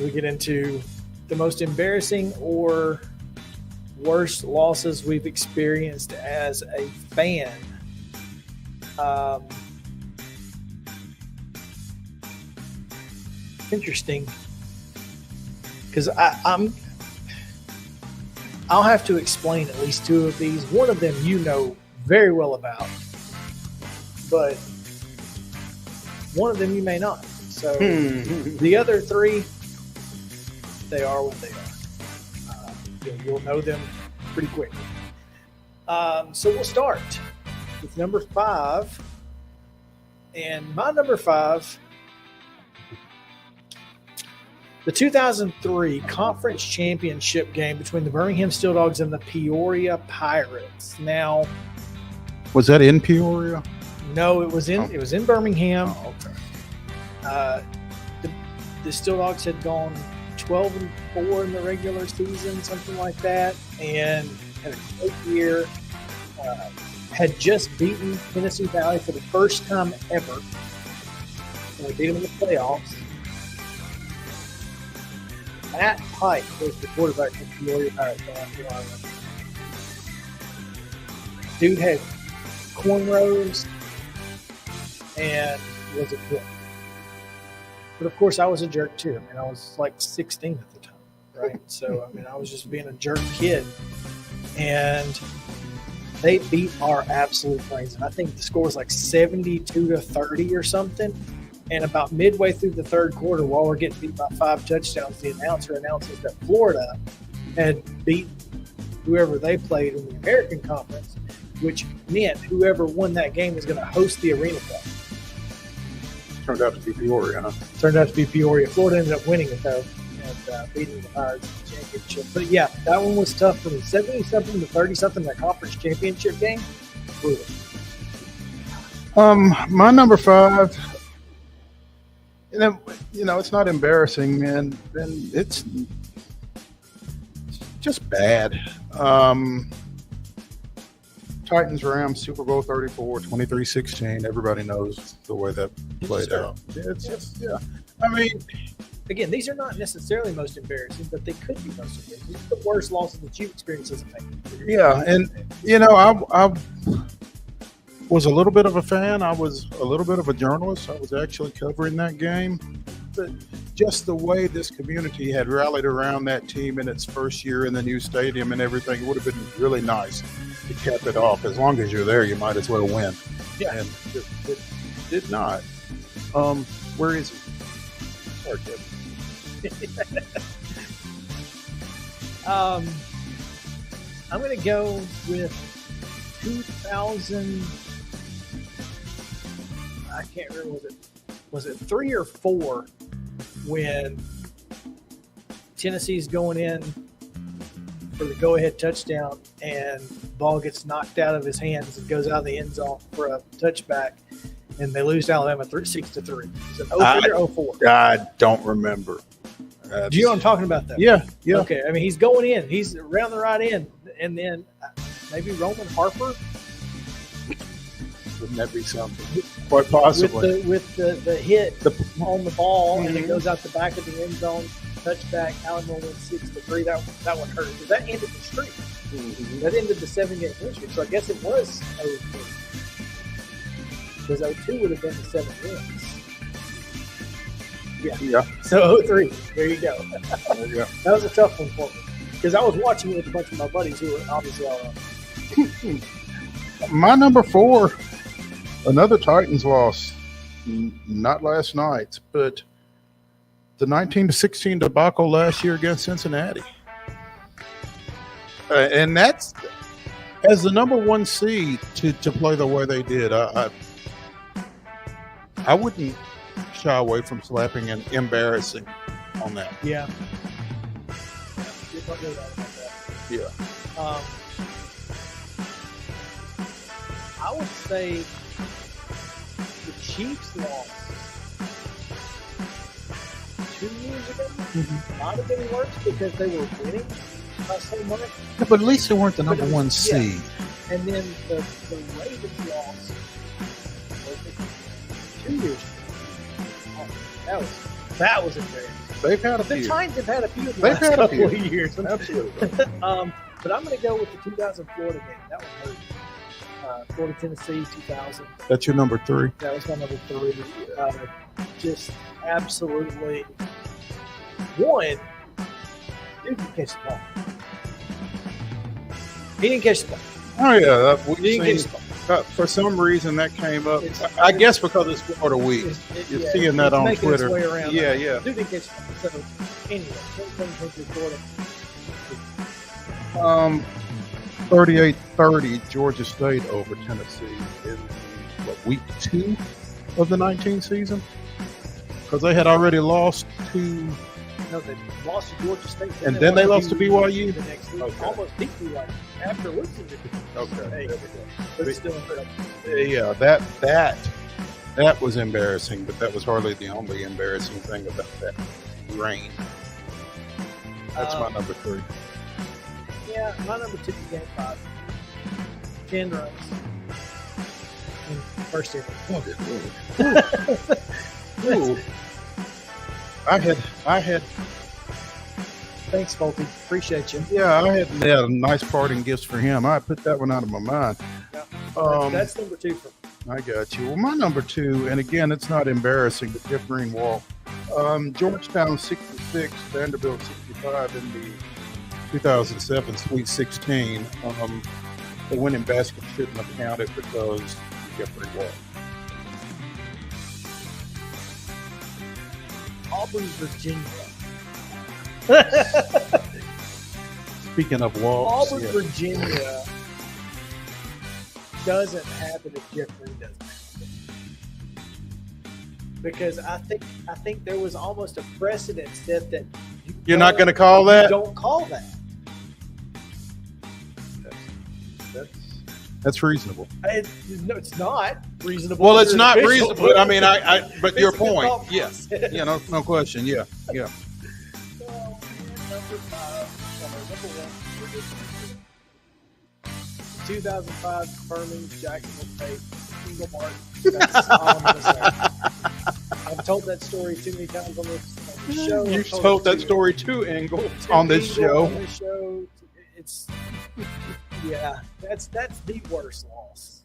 We get into the most embarrassing or worst losses we've experienced as a fan. Interesting, because I'll have to explain at least two of these. One of them you know very well about, but one of them you may not. So the other three, they are what they are. You'll know them pretty quick. So we'll start with number 5. And my number 5, the 2003 Conference Championship game between the Birmingham Steel Dogs and the Peoria Pirates. Now, was that in Peoria? No, it was in Birmingham. Oh, okay. The Steel Dogs had gone 12-4 in the regular season, something like that, and had a great year. Had just beaten Tennessee Valley for the first time ever. And they beat them in the playoffs. Matt Pike was the quarterback for the Peoria Pirates. Dude had cornrows and was a jerk. But of course, I was a jerk too. I mean, I was like 16 at the time, right? So, I mean, I was just being a jerk kid. And they beat our absolute brains. And I think the score was like 72-30 or something. And about midway through the third quarter, while we're getting beat by 5 touchdowns, the announcer announces that Florida had beat whoever they played in the American Conference, which meant whoever won that game was going to host the Arena Cup. Turned out to be Peoria, huh? Turned out to be Peoria. Florida ended up winning it, though, and beating the Pirates in the championship. But, yeah, that one was tough for me. 70-something to 30-something, that conference championship game. Brutal. My number 5... it's not embarrassing, man. Then it's just bad. Titans Rams Super Bowl 34, 23-16. Everybody knows the way that played out. It's just, yeah. I mean, again, these are not necessarily most embarrassing, but they could be most embarrassing. These are the worst losses that you've experienced as a fan. Yeah, and I was a little bit of a fan. I was a little bit of a journalist. I was actually covering that game. But just the way this community had rallied around that team in its first year in the new stadium and everything, it would have been really nice to cap it off. As long as you're there, you might as well win. Yeah. And it did not. Where is he? Sorry, Kevin. I'm going to go with 2000. I can't remember, was it 3 or 4 when Tennessee's going in for the go-ahead touchdown and ball gets knocked out of his hands and goes out of the end zone for a touchback, and they lose to Alabama 6-3. Is it 03 or 04? I don't remember. Do you know what I'm talking about, though? Yeah. Okay, I mean, he's going in. He's around the right end, and then maybe Roman Harper. Wouldn't that be something? Quite possibly. With the hit on the ball, and it goes out the back of the end zone, touchback, Alabama wins 6-3. That one hurt, because that ended the streak. Mm-hmm. That ended the 7-game win streak. So I guess it was 03. Because 02 would have been the 7 wins. Yeah. So 03. There you go. There you go. That was a tough one for me, because I was watching it with a bunch of my buddies who were obviously all around. My number 4, another Titans loss. Not last night, but the 19-16 debacle last year against Cincinnati. And that's as the number 1 seed to play the way they did. I wouldn't shy away from slapping an embarrassing on that. Yeah. Yeah. I would say the Chiefs lost 2 years ago. Might have been worse because they were winning by so much. Yeah, but at least they weren't the number 1 seed. Yeah. And then the Ravens lost 2 years ago. That was embarrassing. They've had a few. The Titans have had a few in the They've last had a couple few. of years. Absolutely. But I'm going to go with the 2000 Florida game. That one hurt. Florida, Tennessee, 2000. That's your number 3. That was my number 3. Just absolutely one. Dude can catch the ball. He didn't catch the ball. Oh yeah, He didn't catch the ball. for some reason that came up. I guess because it's Florida week. You're seeing that on making Twitter. Its way around. Yeah, yeah. Dude didn't catch the ball. So anyway, Florida. 38-30 Georgia State over Tennessee in week 2 of the 19 season, because they had already lost to. No, they lost to Georgia State, and then they lost to BYU. The next week. Okay. Almost beat BYU after losing to BYU. Okay, but still incredible. Yeah, that was embarrassing, but that was hardly the only embarrassing thing about that rain. That's my number 3. Yeah, my number 2 is game 5. 10 runs. First inning. Ooh. I had. Thanks, Volpe. Appreciate you. Yeah, I had a nice parting gifts for him. I put that one out of my mind. Yeah. That's number 2 for me. I got you. Well, my number 2, and again, it's not embarrassing, but Jeff Greenwald. Georgetown 66, Vanderbilt 65 in the 2007 Sweet 16. The winning basket shouldn't have counted because Jeff Greenwald. Auburn, Virginia. Speaking of walks, Auburn, Virginia doesn't happen if Jeff Green doesn't happen. Because I think there was almost a precedent set that you're not going to call that. You don't call that. That's reasonable. No, it's not reasonable. Well, it's not official, reasonable. I mean, but your point. Yes. Yes. Yeah. No question. Yeah. Yeah. Well, number 5. 2005 confirming Jacksonville State single mark. That's all I'm going to say. I've told that story too many times on this show. You've told that story to Engel on this show. It's that's the worst loss.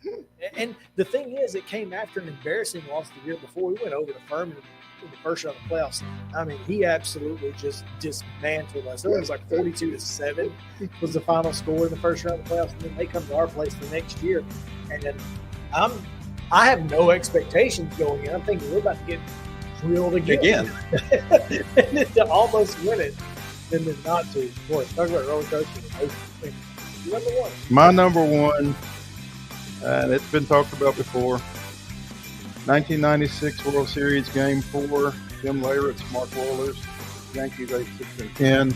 And the thing is, it came after an embarrassing loss the year before. We went over to Furman in the first round of the playoffs. I mean, he absolutely just dismantled us. It was like 42-7 was the final score in the first round of the playoffs, and then they come to our place the next year. And then I have no expectations going in. I'm thinking we're about to get drilled again. And then to almost win it, and then not to. Boy, talk about roller coaster. Number 1. My number 1, and it's been talked about before. 1996 World Series Game 4. Jim Leyritz, Mark Wohlers, Yankees 8-6-10.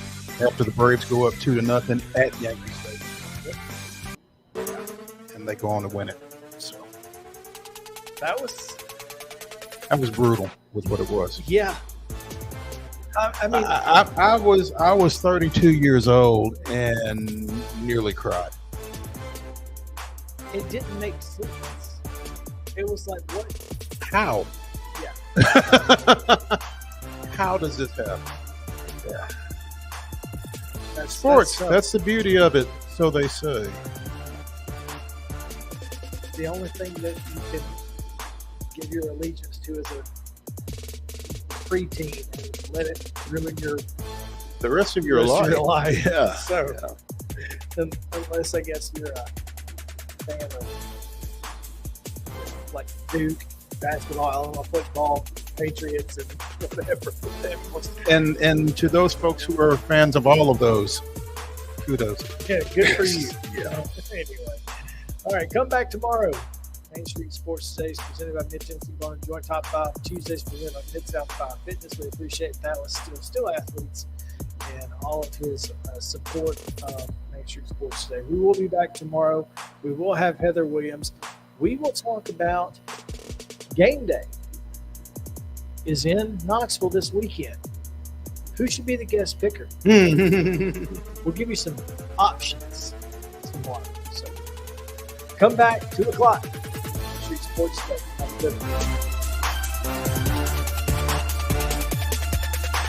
After the Braves go up 2-0 at Yankee Stadium, and they go on to win it. So that was brutal, was what it was. Yeah. I mean, I was 32 years old and nearly cried. It didn't make sense. It was like, what? How? Yeah. How does this happen? Yeah. That's sports. That's the beauty of it, so they say. The only thing that you can give your allegiance to is a preteen and let it ruin the rest of your life. Yeah. So, unless I guess you're a fan of like Duke, basketball, Alabama football, Patriots, and whatever. And to those folks who are fans of all of those, kudos. Yeah, good for you. Yeah. Anyway, all right, come back tomorrow. Main Street Sports Today is presented by Mid-Tennessee Bar and Joint. Top 5 Tuesdays presented by Mid-South 5 Fitness. We appreciate that with Still Athletes and all of his support of Main Street Sports Today. We will be back tomorrow. We will have Heather Williams. We will talk about game day is in Knoxville this weekend. Who should be the guest picker? We'll give you some options tomorrow. So come back 2:00. Street Sports Today. Have a good one.